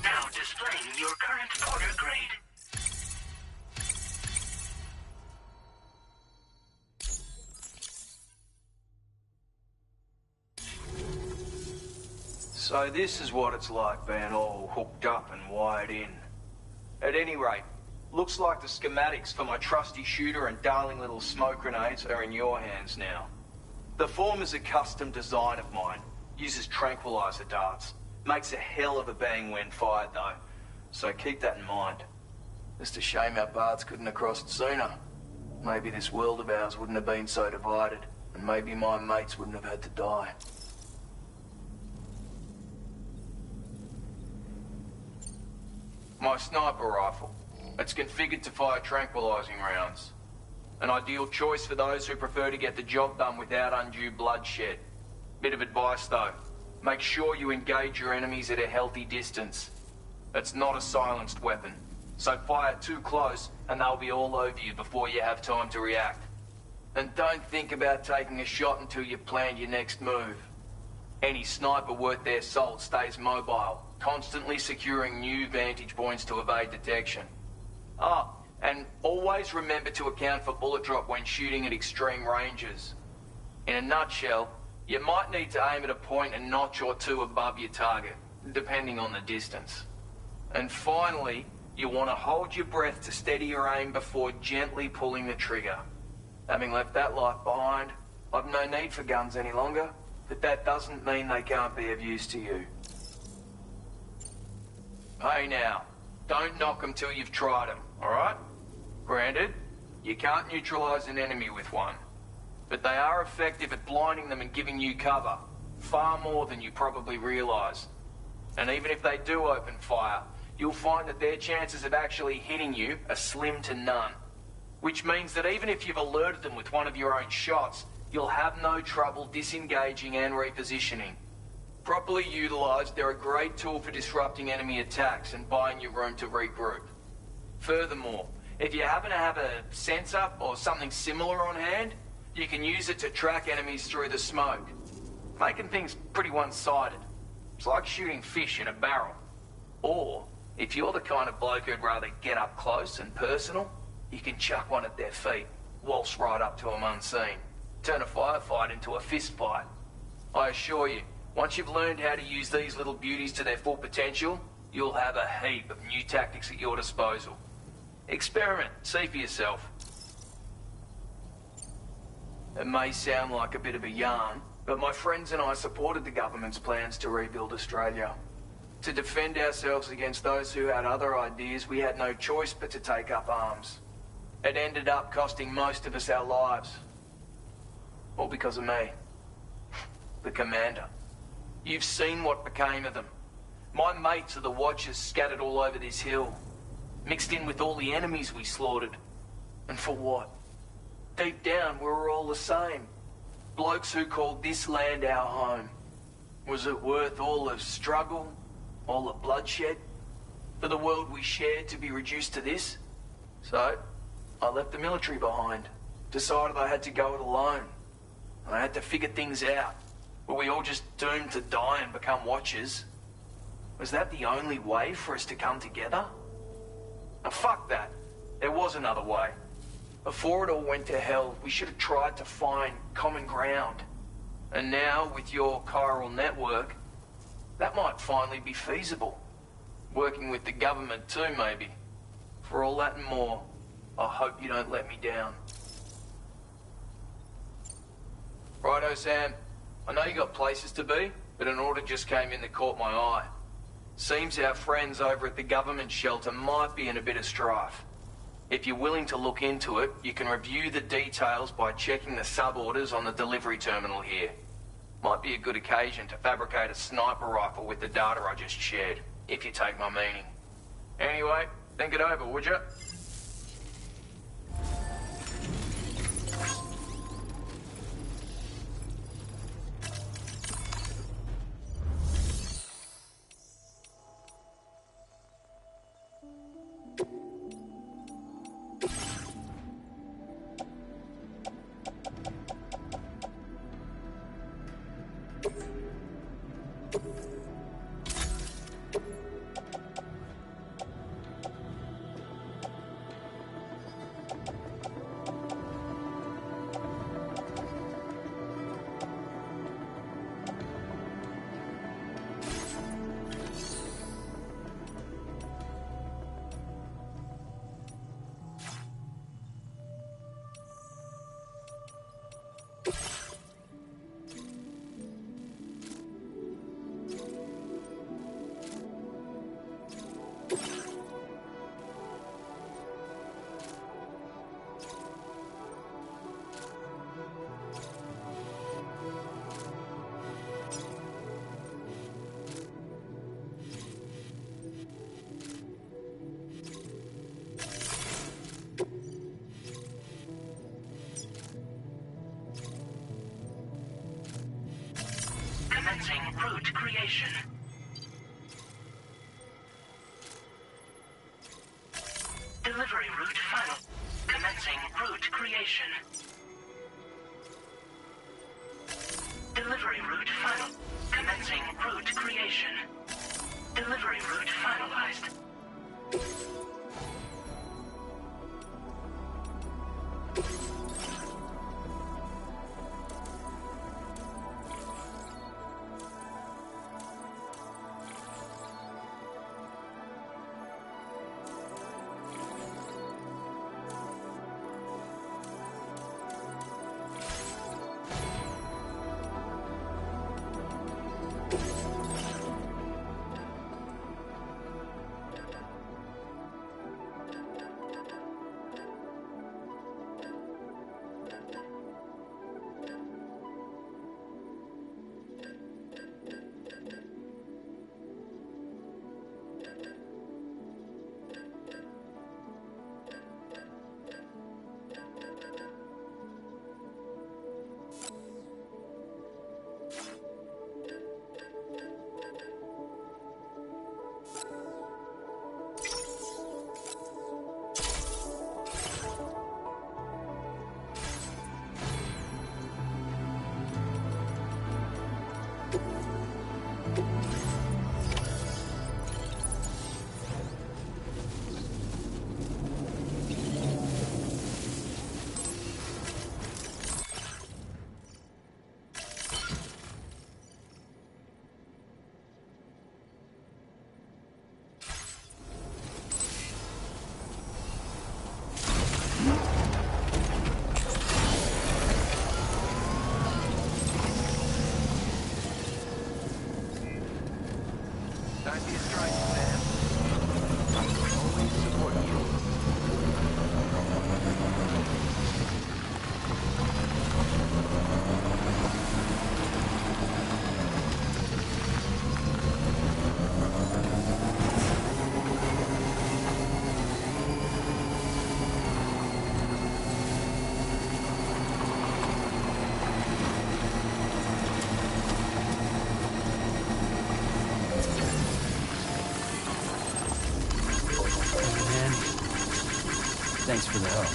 Now displaying your current porter grade. So this is what it's like being all hooked up and wired in. At any rate, looks like the schematics for my trusty shooter and darling little smoke grenades are in your hands now. The form is a custom design of mine. Uses tranquilizer darts. Makes a hell of a bang when fired though. So keep that in mind. Just a shame our paths couldn't have crossed sooner. Maybe this world of ours wouldn't have been so divided, and maybe my mates wouldn't have had to die. My sniper rifle. It's configured to fire tranquilizing rounds. An ideal choice for those who prefer to get the job done without undue bloodshed. Bit of advice though. Make sure you engage your enemies at a healthy distance. It's not a silenced weapon, so fire too close and they'll be all over you before you have time to react. And don't think about taking a shot until you've planned your next move. Any sniper worth their salt stays mobile, constantly securing new vantage points to evade detection. And always remember to account for bullet drop when shooting at extreme ranges. In a nutshell, you might need to aim at a point a notch or two above your target, depending on the distance. And finally, you want to hold your breath to steady your aim before gently pulling the trigger. Having left that life behind, I've no need for guns any longer, but that doesn't mean they can't be of use to you. Hey now, don't knock them till you've tried them, alright? Granted, you can't neutralize an enemy with one, but they are effective at blinding them and giving you cover, far more than you probably realize. And even if they do open fire, you'll find that their chances of actually hitting you are slim to none. Which means that even if you've alerted them with one of your own shots, you'll have no trouble disengaging and repositioning. Properly utilized, they're a great tool for disrupting enemy attacks and buying you room to regroup. Furthermore, if you happen to have a sensor or something similar on hand, you can use it to track enemies through the smoke, making things pretty one-sided. It's like shooting fish in a barrel. Or, if you're the kind of bloke who'd rather get up close and personal, you can chuck one at their feet, waltz right up to them unseen, turn a firefight into a fist fight. I assure you, once you've learned how to use these little beauties to their full potential, you'll have a heap of new tactics at your disposal. Experiment, see for yourself. It may sound like a bit of a yarn, but my friends and I supported the government's plans to rebuild Australia. To defend ourselves against those who had other ideas, we had no choice but to take up arms. It ended up costing most of us our lives. All because of me. The commander. You've seen what became of them. My mates are the Watchers scattered all over this hill. Mixed in with all the enemies we slaughtered. And for what? Deep down, we were all the same. Blokes who called this land our home. Was it worth all the struggle, all the bloodshed, for the world we shared to be reduced to this? So, I left the military behind. Decided I had to go it alone. I had to figure things out. Were we all just doomed to die and become Watchers? Was that the only way for us to come together? Now, fuck that. There was another way. Before it all went to hell, we should have tried to find common ground. And now, with your chiral network, that might finally be feasible. Working with the government too, maybe. For all that and more, I hope you don't let me down. Righto, Sam. I know you got places to be, but an order just came in that caught my eye. Seems our friends over at the government shelter might be in a bit of strife. If you're willing to look into it, you can review the details by checking the sub-orders on the delivery terminal here. Might be a good occasion to fabricate a sniper rifle with the data I just shared, if you take my meaning. Anyway, think it over, would you? Delivery route final. Commencing route creation. Delivery route final. Commencing route creation. Delivery route finalized. Don't be a stranger, Sam. I will always support you. Thanks for the help.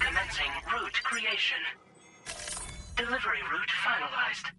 Commencing route creation. Delivery route finalized.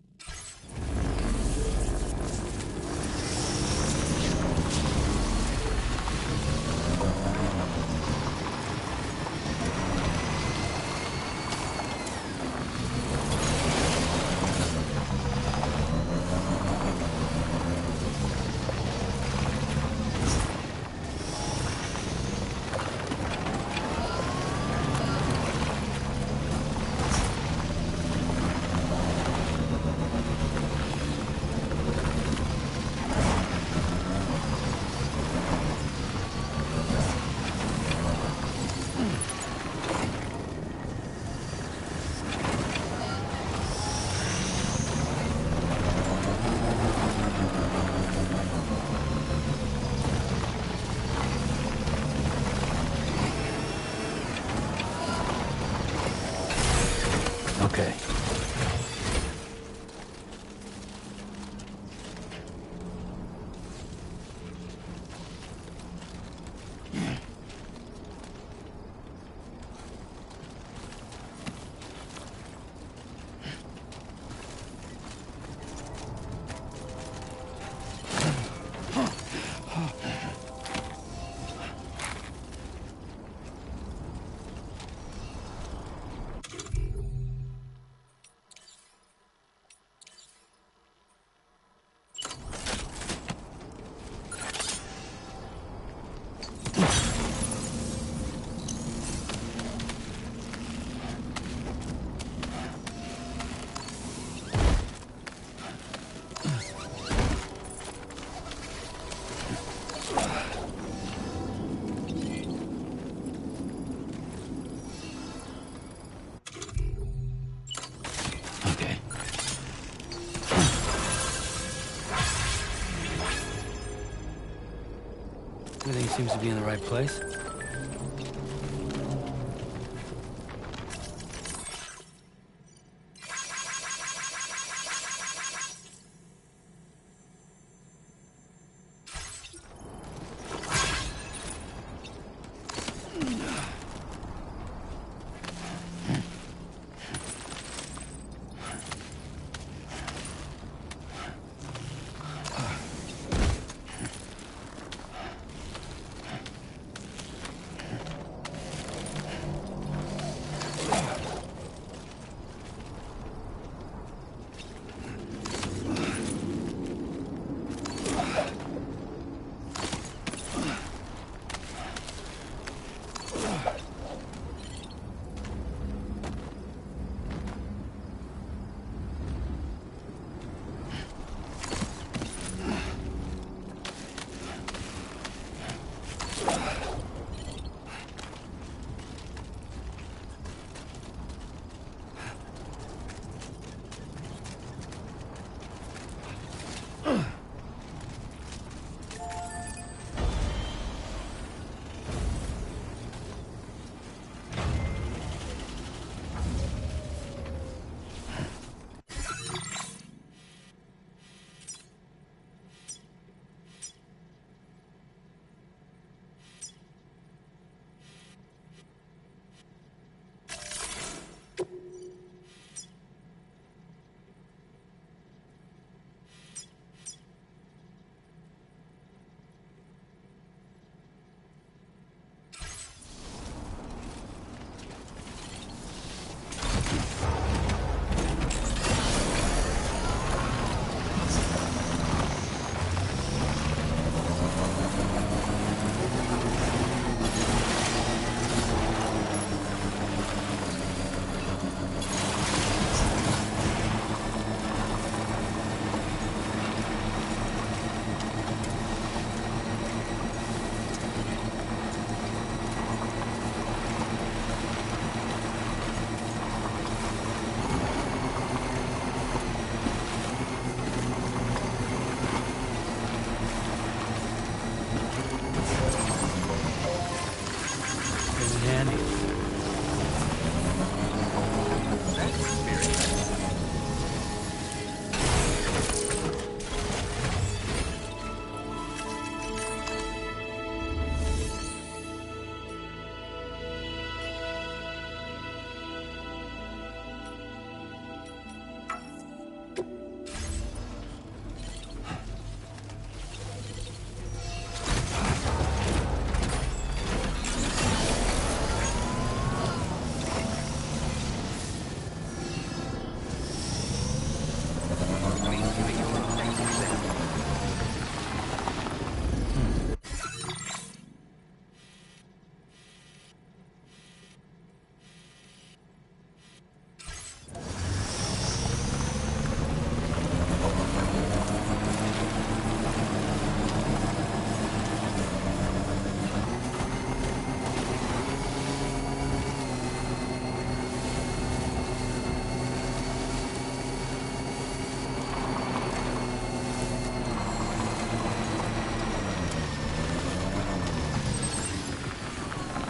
Okay. Everything seems to be in the right place.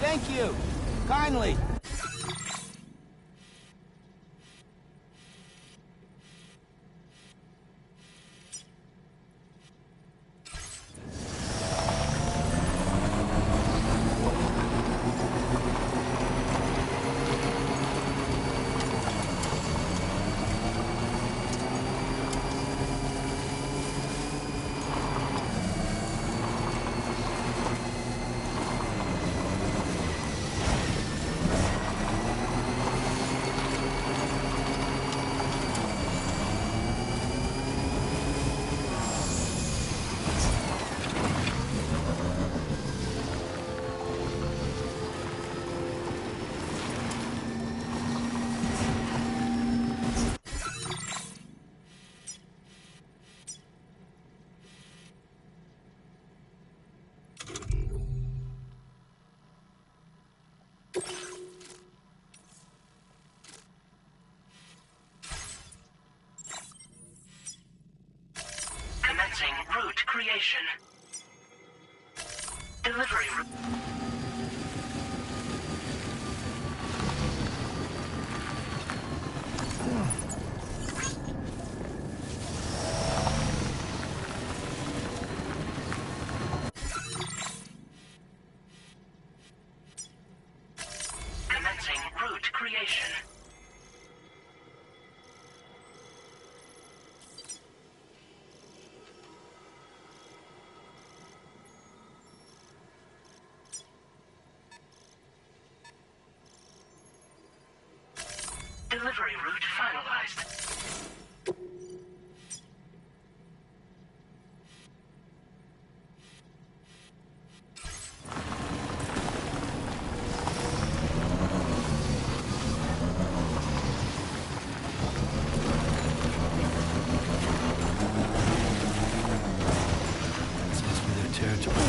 Thank you. Kindly. Commencing route creation. Delivery route finalized. This must be their territory.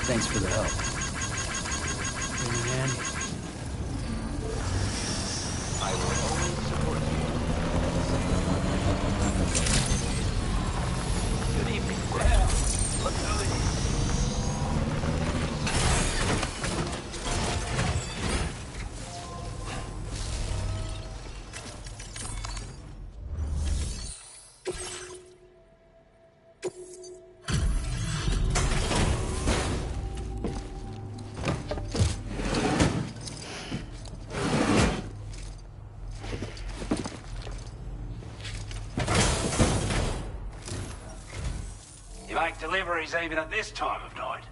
Thanks for the help. Been in handy. I will always support you. Good evening. Well, look who it is. You make deliveries even at this time of night.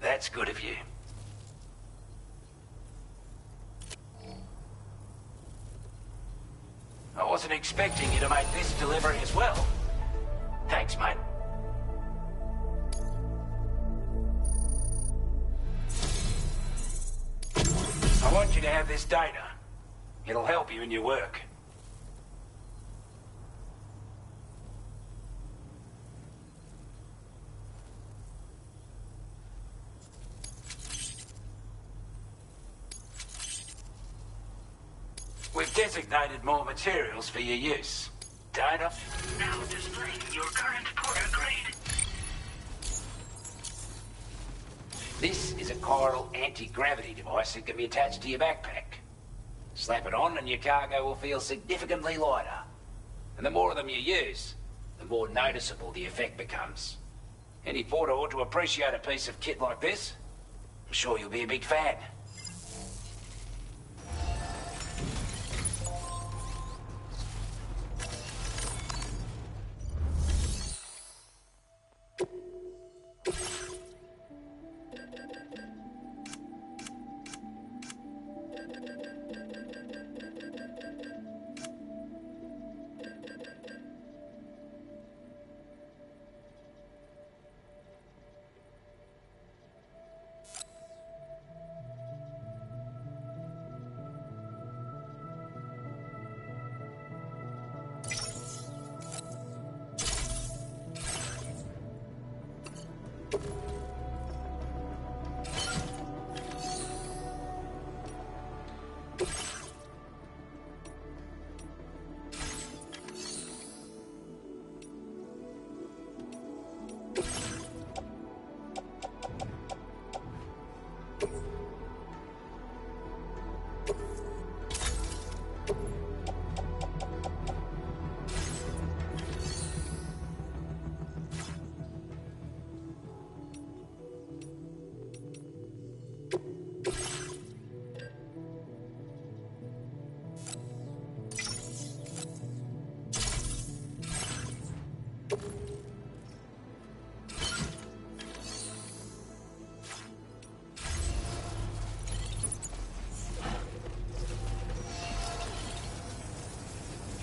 That's good of you. I wasn't expecting you to make this delivery as well. Thanks, mate. I want you to have this data. It'll help you in your work. We've designated more materials for your use. Data? Now displaying your current Porter grade. This is a chiral anti-gravity device that can be attached to your backpack. Slap it on and your cargo will feel significantly lighter. And the more of them you use, the more noticeable the effect becomes. Any porter ought to appreciate a piece of kit like this. I'm sure you'll be a big fan.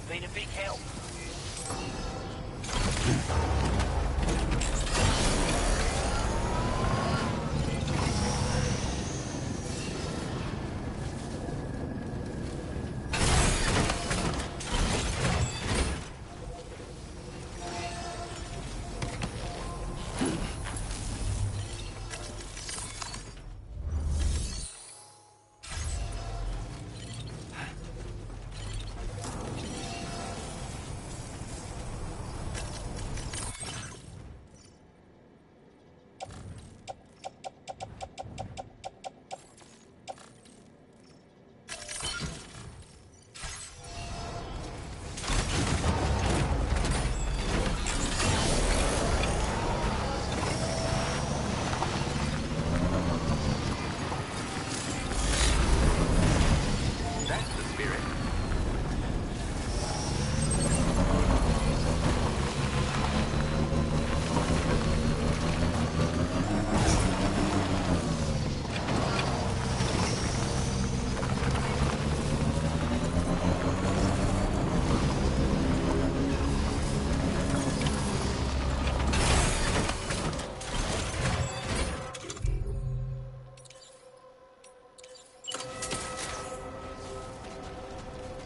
Been a big help.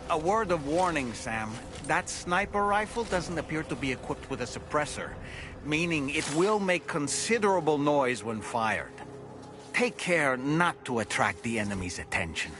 A word of warning, Sam. That sniper rifle doesn't appear to be equipped with a suppressor, meaning it will make considerable noise when fired. Take care not to attract the enemy's attention.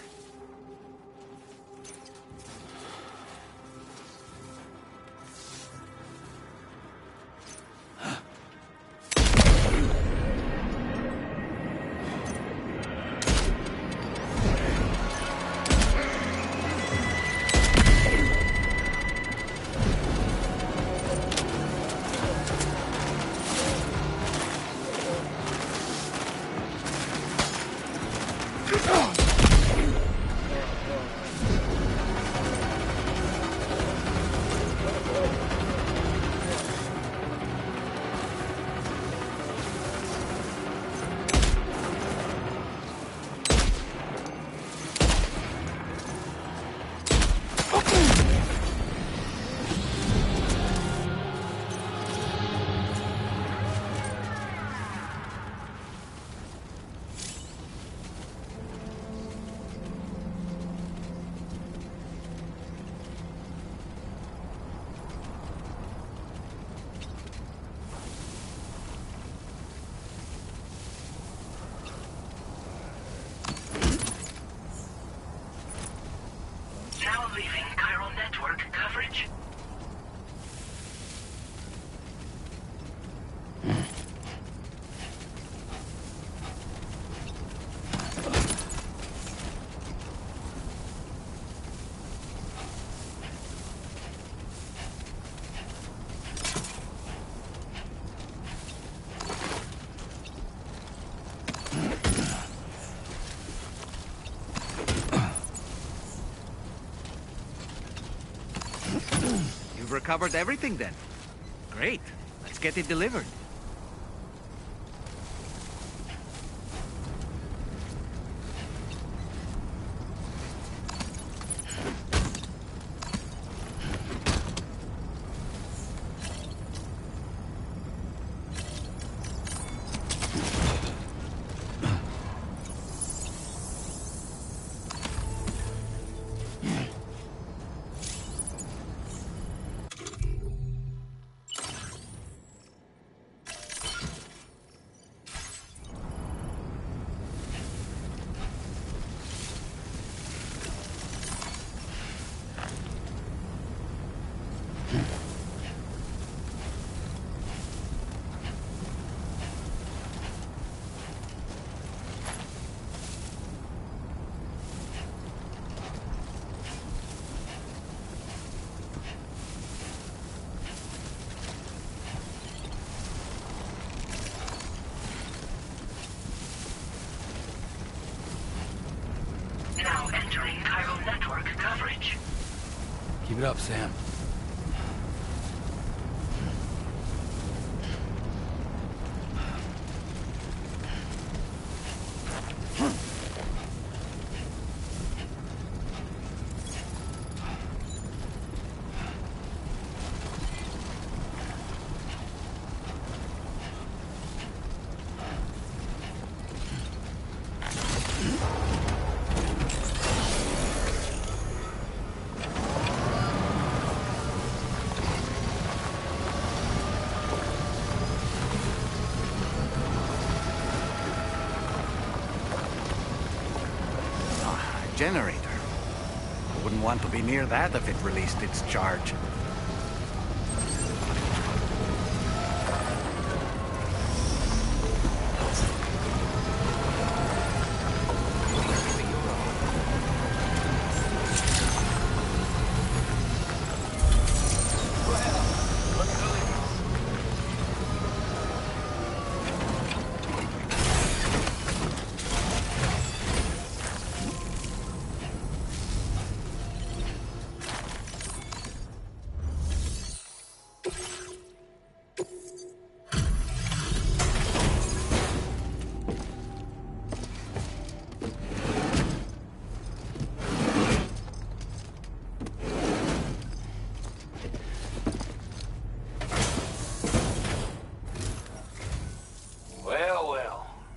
Now leaving Chiral Network coverage. You've recovered everything then. Great. Let's get it delivered. Now entering Chiral Network coverage. Keep it up, Sam. Generator. I wouldn't want to be near that if it released its charge.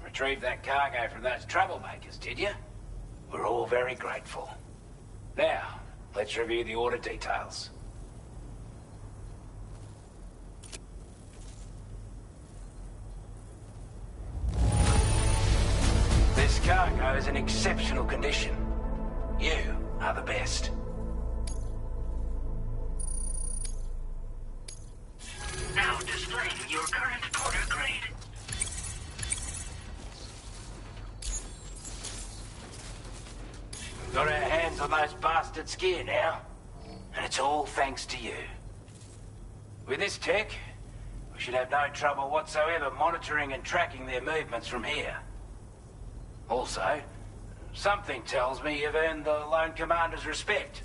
Retrieved that cargo from those troublemakers, did you? We're all very grateful. Now, let's review the order details. This cargo is in exceptional condition. You are the best. Now displaying your current porter grade. Got our hands on those bastards' gear now, and it's all thanks to you. With this tech, we should have no trouble whatsoever monitoring and tracking their movements from here. Also, something tells me you've earned the Lone Commander's respect.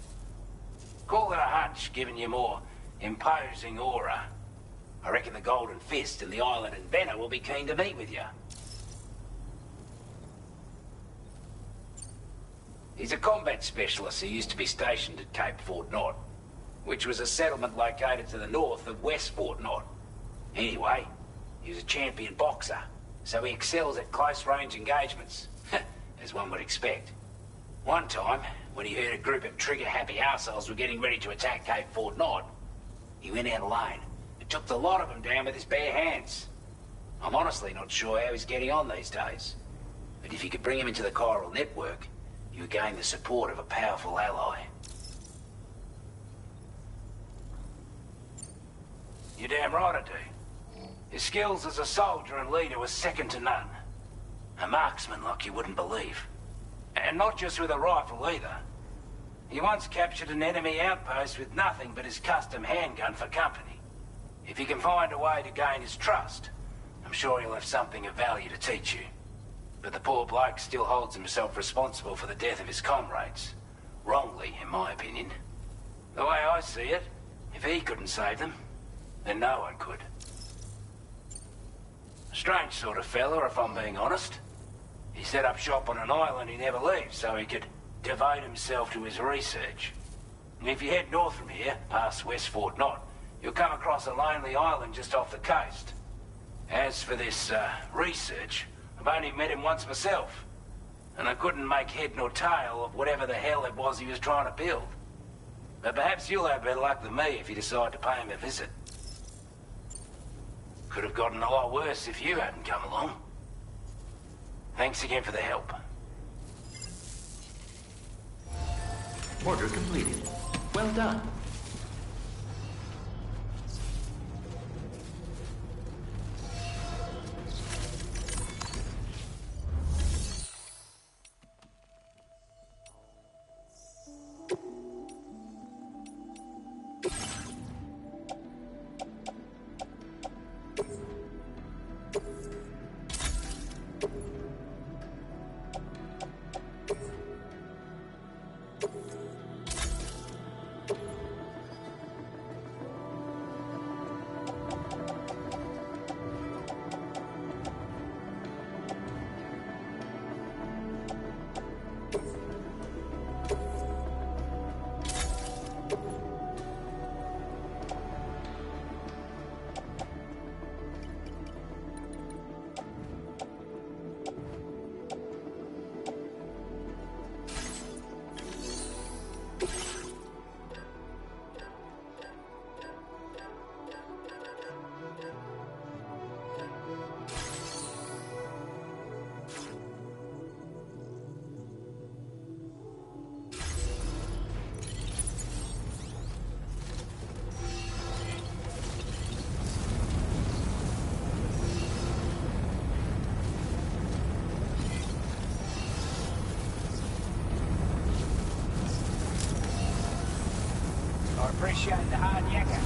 Call it a hunch, given your more imposing aura. I reckon the Golden Fist and the Island Inventor will be keen to meet with you. He's a combat specialist who used to be stationed at Cape Fort Knot, which was a settlement located to the north of West Fort Knot. Anyway, he was a champion boxer, so he excels at close-range engagements, as one would expect. One time, when he heard a group of trigger-happy arseholes were getting ready to attack Cape Fort Knot, he went out alone and took the lot of them down with his bare hands. I'm honestly not sure how he's getting on these days, but if you could bring him into the chiral network, you gain the support of a powerful ally. You're damn right I do. His skills as a soldier and leader were second to none. A marksman like you wouldn't believe. And not just with a rifle either. He once captured an enemy outpost with nothing but his custom handgun for company. If you can find a way to gain his trust, I'm sure he'll have something of value to teach you. But the poor bloke still holds himself responsible for the death of his comrades. Wrongly, in my opinion. The way I see it, if he couldn't save them, then no one could. A strange sort of fella, if I'm being honest. He set up shop on an island he never leaves so he could devote himself to his research. And if you head north from here, past West Fort Knot, you'll come across a lonely island just off the coast. As for this, research, I've only met him once myself, and I couldn't make head nor tail of whatever the hell it was he was trying to build. But perhaps you'll have better luck than me if you decide to pay him a visit. Could have gotten a lot worse if you hadn't come along. Thanks again for the help. Order completed. Well done. Appreciate the hard yakka.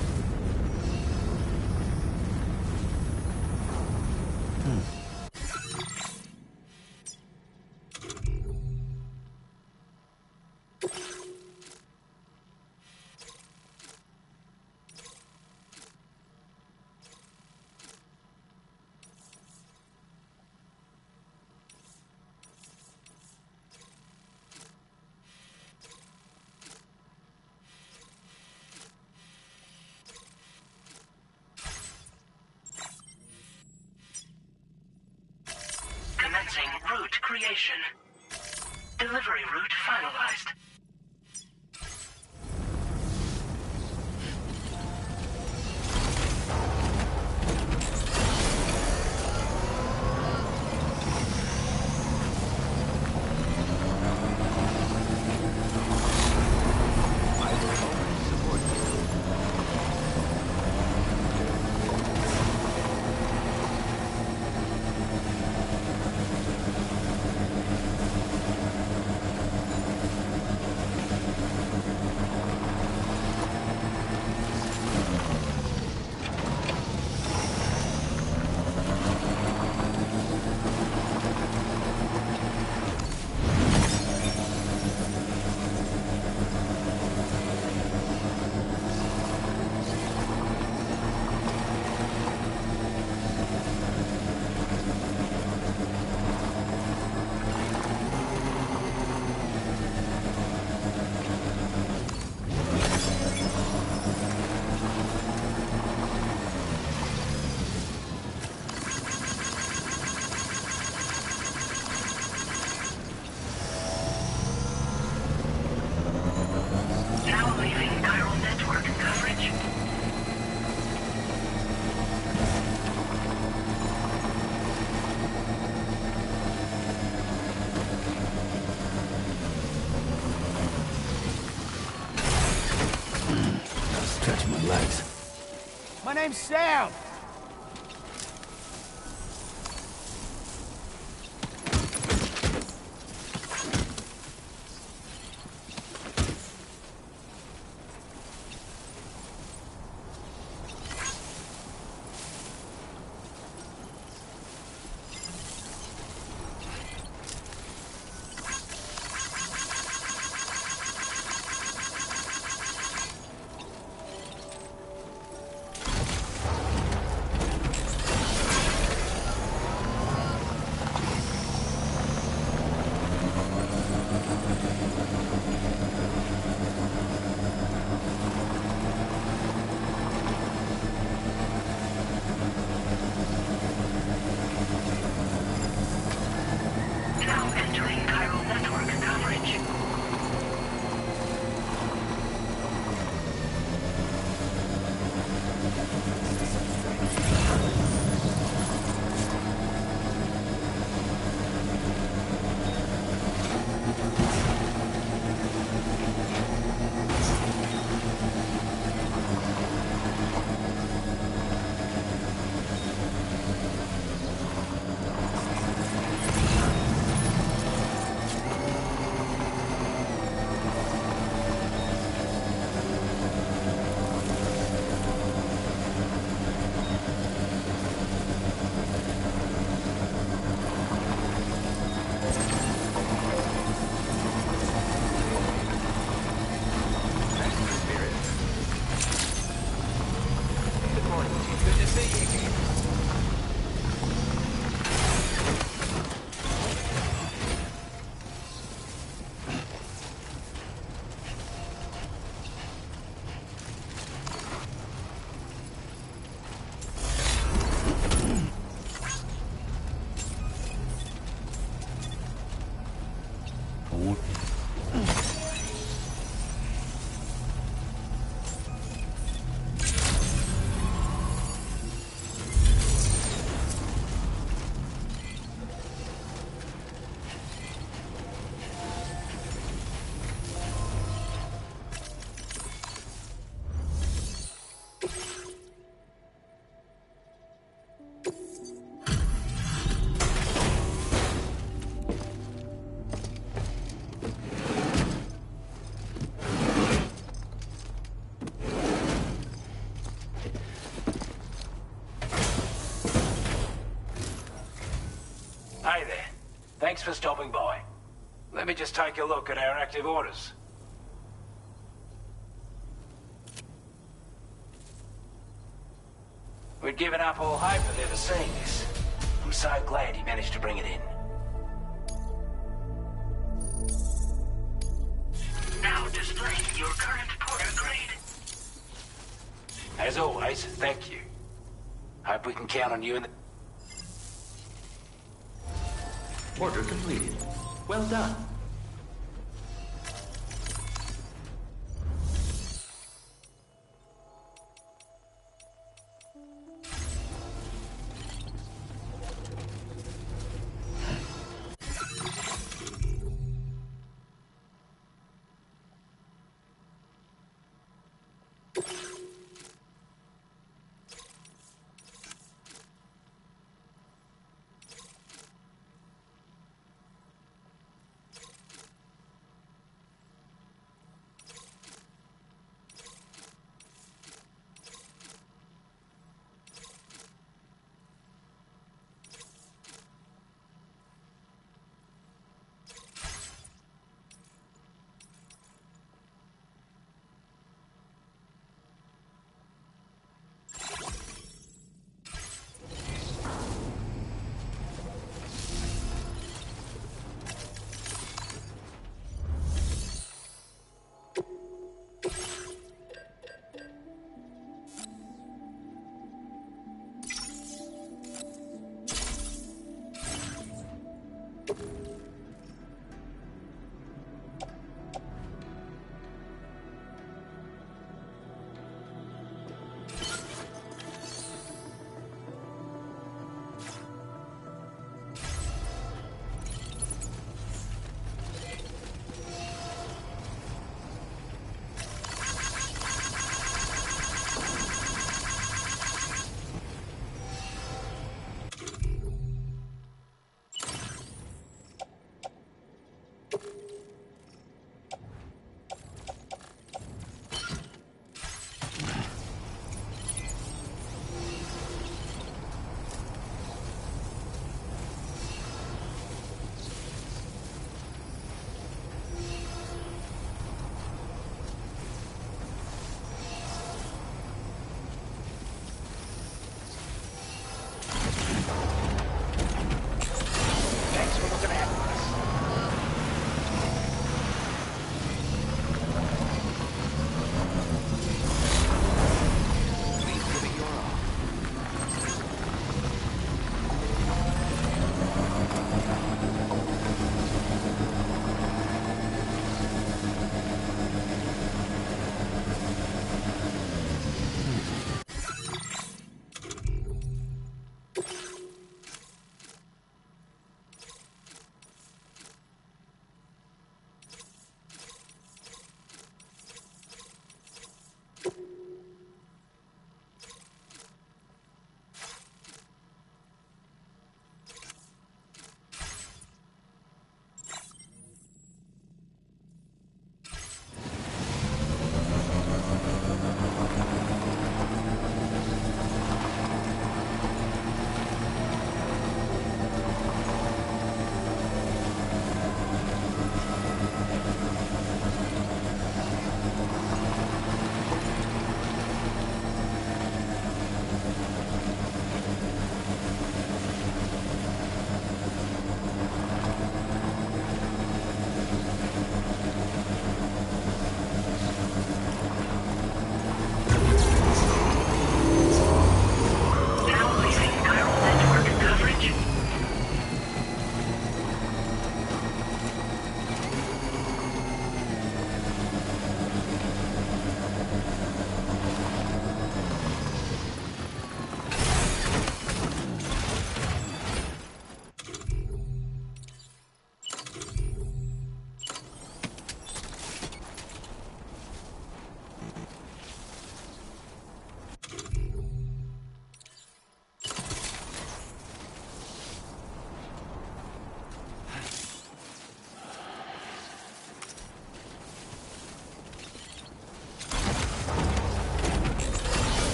Commencing route creation. Delivery route finalized. Now leaving chiral network coverage. Stretching my legs. My name's Sam. Now entering chiral network coverage. Good to see you again. Thanks for stopping by. Let me just take a look at our active orders. We'd given up all hope of ever seeing this. I'm so glad he managed to bring it in. Now displaying your current Porter grade. As always, thank you. Hope we can count on you in the... Order completed. Well done.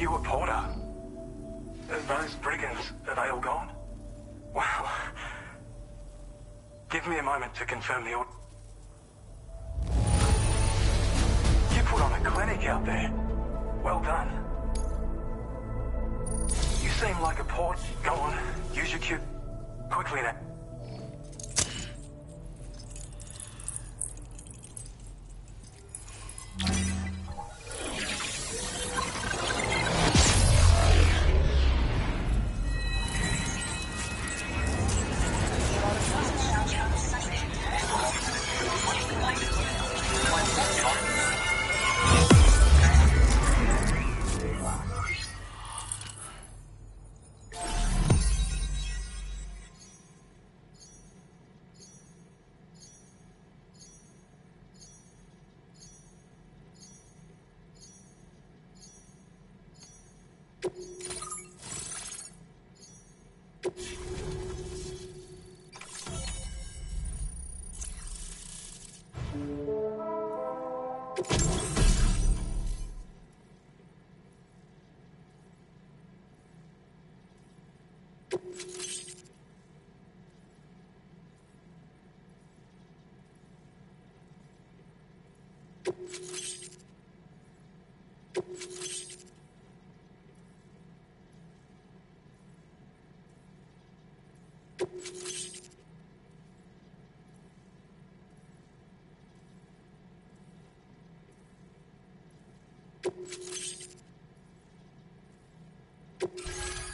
You a porter? Those brigands, are they all gone? Wow. Give me a moment to confirm the order. out there. Well done. You seem like a port. Go on, use your cube. Quickly now.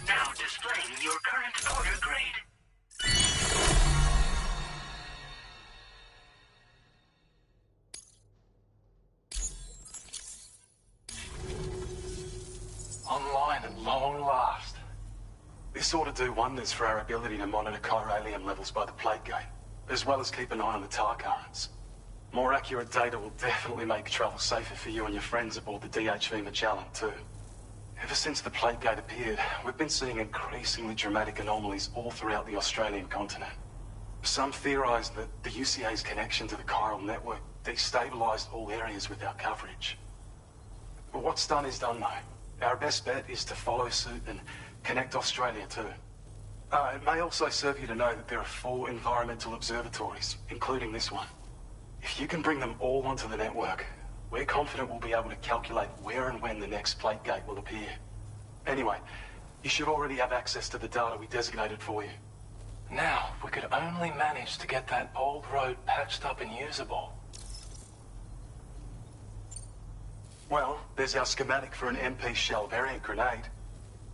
Now displaying your current order grade. Online at long last. This ought to do wonders for our ability to monitor chiralium levels by the plate gate, as well as keep an eye on the tar currents. More accurate data will definitely make travel safer for you and your friends aboard the DHV Magellan, too. Ever since the plate gate appeared, we've been seeing increasingly dramatic anomalies all throughout the Australian continent. Some theorise that the UCA's connection to the chiral network destabilised all areas with our coverage. But what's done is done, though. Our best bet is to follow suit and connect Australia too. It may also serve you to know that there are 4 environmental observatories, including this one. If you can bring them all onto the network, we're confident we'll be able to calculate where and when the next plate gate will appear. Anyway, you should already have access to the data we designated for you. Now, if we could only manage to get that old road patched up and usable. Well, there's our schematic for an MP shell variant grenade.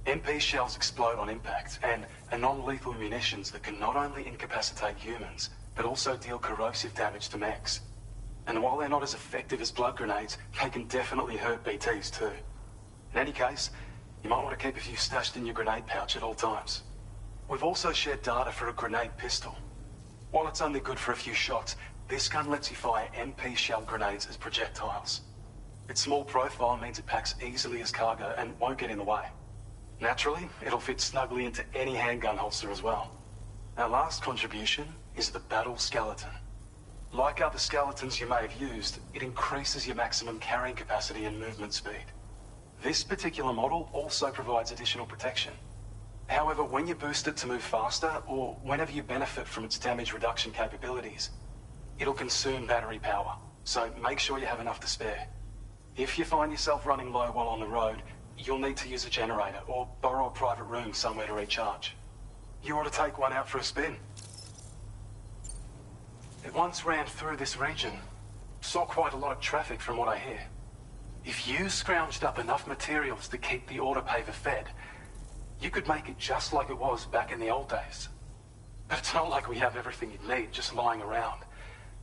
MP shells explode on impact and are non-lethal munitions that can not only incapacitate humans, but also deal corrosive damage to mechs. And while they're not as effective as blood grenades, they can definitely hurt BTs too. In any case, you might want to keep a few stashed in your grenade pouch at all times. We've also shared data for a grenade pistol. While it's only good for a few shots, this gun lets you fire MP shell grenades as projectiles. Its small profile means it packs easily as cargo and won't get in the way. Naturally, it'll fit snugly into any handgun holster as well. Our last contribution is the battle skeleton. Like other skeletons you may have used, it increases your maximum carrying capacity and movement speed. This particular model also provides additional protection. However, when you boost it to move faster, or whenever you benefit from its damage reduction capabilities, it'll consume battery power, so make sure you have enough to spare. If you find yourself running low while on the road, you'll need to use a generator or borrow a private room somewhere to recharge. You ought to take one out for a spin. It once ran through this region. Saw quite a lot of traffic from what I hear. If you scrounged up enough materials to keep the autopaver fed, you could make it just like it was back in the old days. But it's not like we have everything you need just lying around.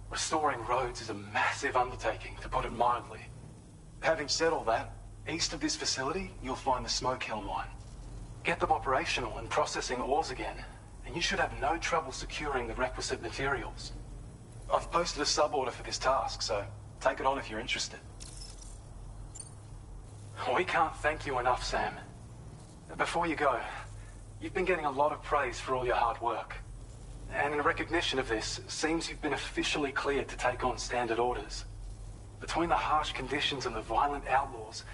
Restoring roads is a massive undertaking, to put it mildly. Having said all that, east of this facility, you'll find the Smoke Hill mine. Get them operational and processing ores again, and you should have no trouble securing the requisite materials. I've posted a sub-order for this task, so take it on if you're interested. We can't thank you enough, Sam. Before you go, you've been getting a lot of praise for all your hard work. And in recognition of this, it seems you've been officially cleared to take on standard orders. Between the harsh conditions and the violent outlaws,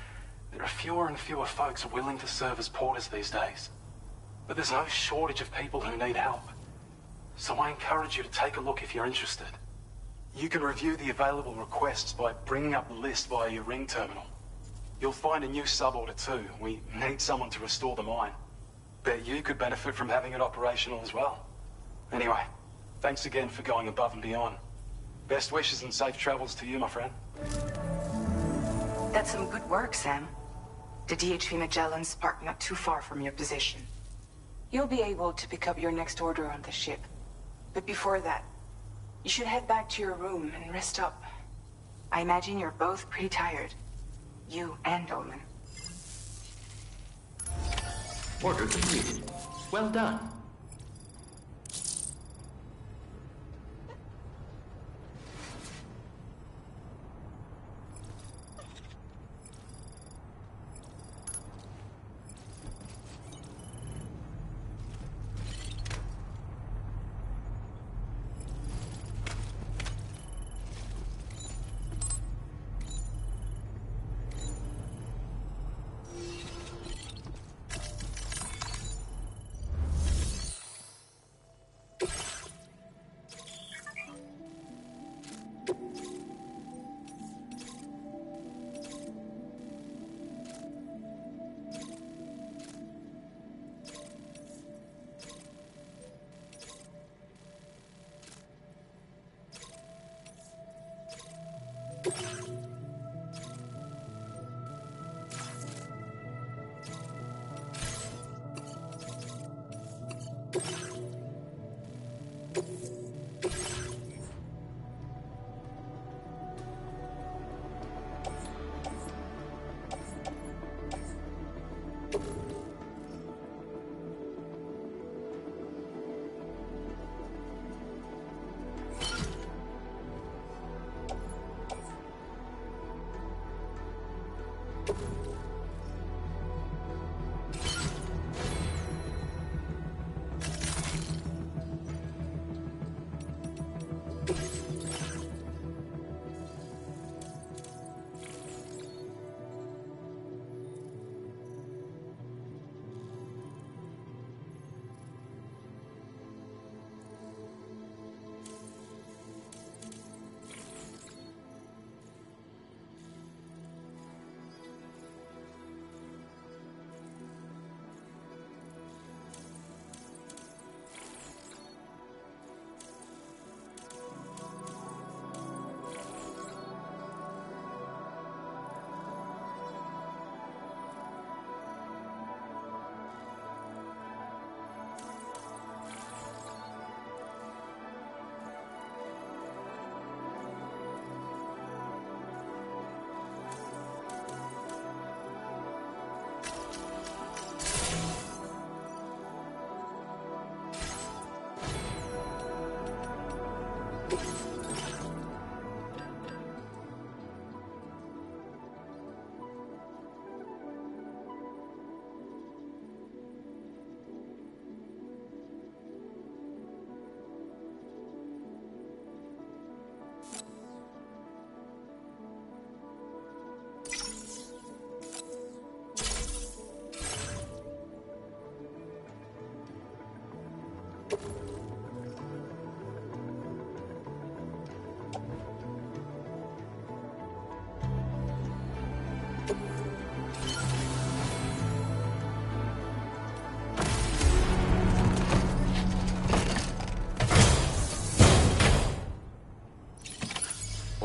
there are fewer and fewer folks willing to serve as porters these days. But there's no shortage of people who need help. So I encourage you to take a look if you're interested. You can review the available requests by bringing up the list via your ring terminal. You'll find a new suborder too. We need someone to restore the mine. Bet you could benefit from having it operational as well. Anyway, thanks again for going above and beyond. Best wishes and safe travels to you, my friend. That's some good work, Sam. The DHV Magellan's parked not too far from your position. You'll be able to pick up your next order on the ship. But before that, you should head back to your room and rest up. I imagine you're both pretty tired. You and Dolman. Order completed. Well done.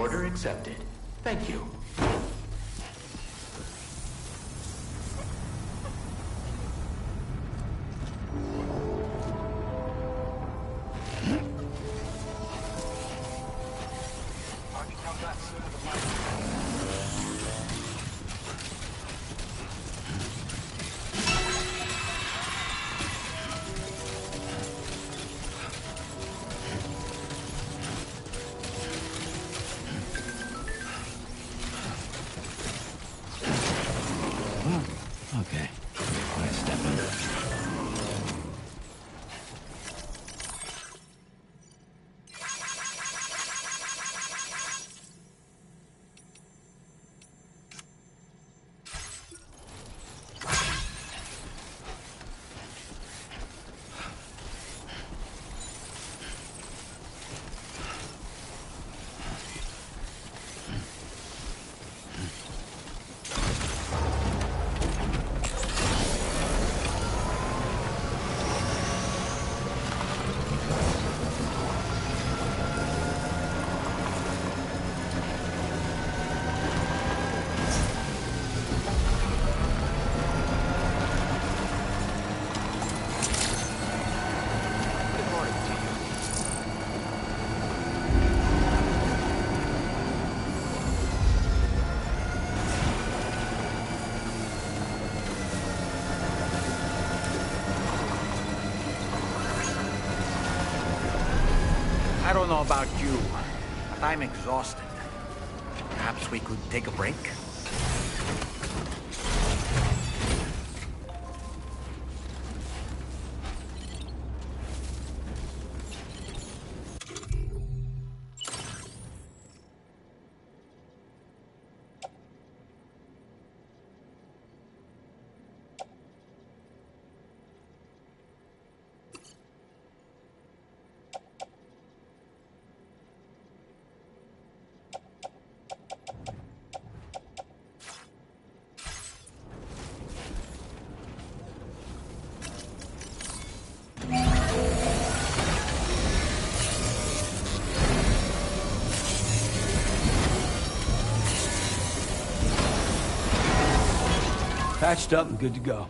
Order accepted. Thank you. Okay. Let's step in. know about you, but I'm exhausted. Perhaps we could take a break? Patched up and good to go.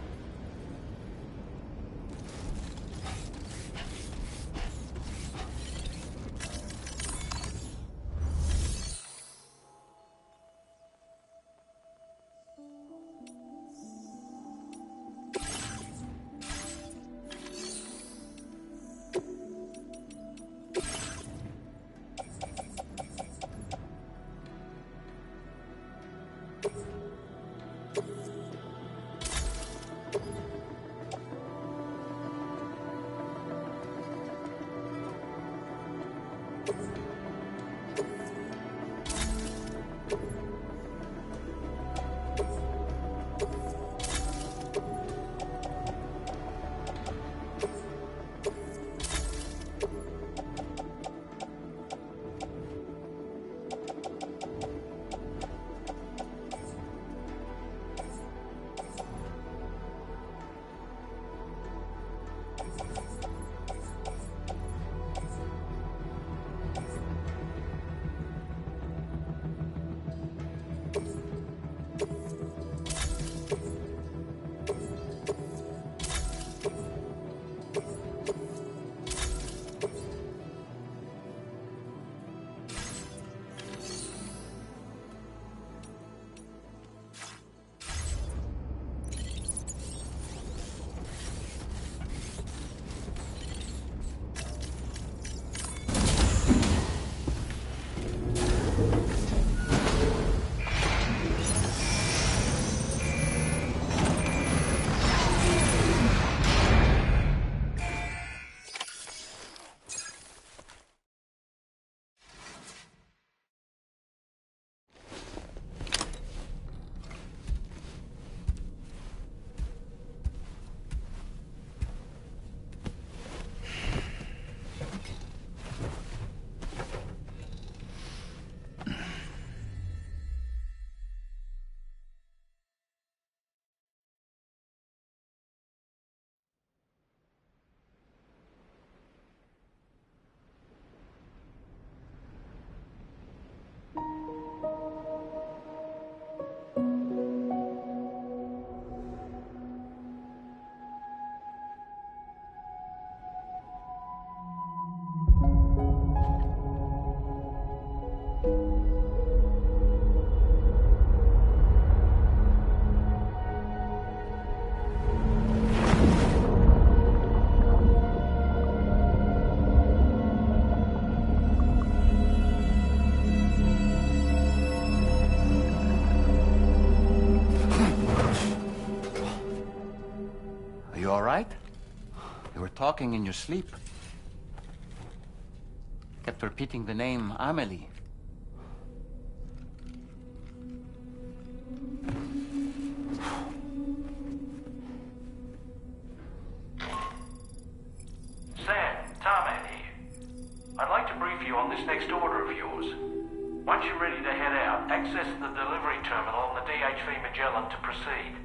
Talking in your sleep. Kept repeating the name Amelie. Sam, Tarman here. I'd like to brief you on this next order of yours. Once you're ready to head out, access the delivery terminal on the DHV Magellan to proceed.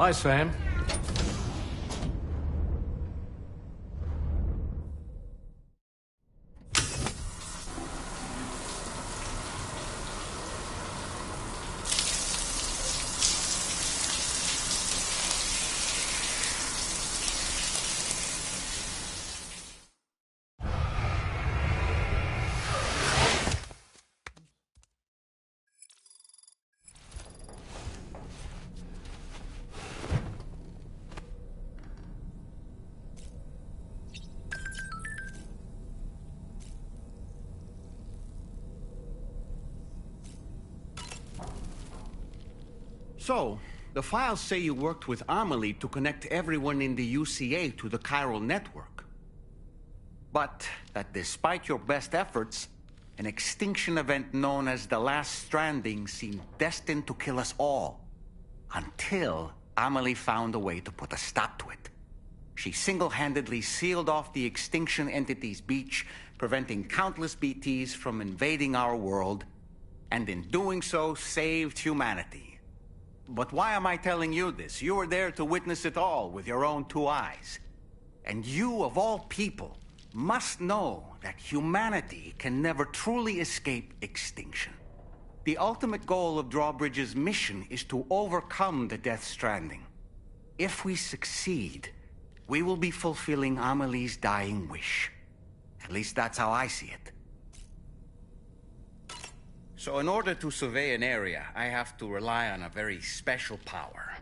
Hi, Sam. So, the files say you worked with Amelie to connect everyone in the UCA to the chiral network. But that despite your best efforts, an extinction event known as the Last Stranding seemed destined to kill us all. Until Amelie found a way to put a stop to it. She single-handedly sealed off the extinction entity's beach, preventing countless BTs from invading our world, and in doing so, saved humanity. But why am I telling you this? You were there to witness it all with your own two eyes. And you, of all people, must know that humanity can never truly escape extinction. The ultimate goal of Drawbridge's mission is to overcome the Death Stranding. If we succeed, we will be fulfilling Amelie's dying wish. At least that's how I see it. So in order to survey an area, I have to rely on a very special power.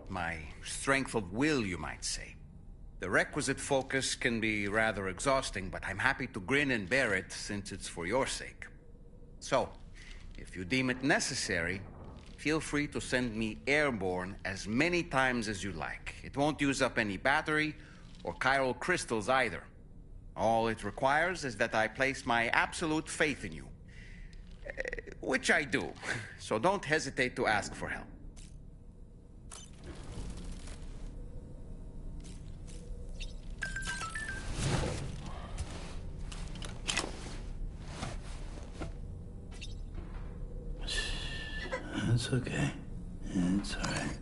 My strength of will, you might say. The requisite focus can be rather exhausting, but I'm happy to grin and bear it since it's for your sake. So, if you deem it necessary, feel free to send me airborne as many times as you like. It won't use up any battery or chiral crystals either. All it requires is that I place my absolute faith in you. Which I do, so don't hesitate to ask for help. It's okay. It's all right.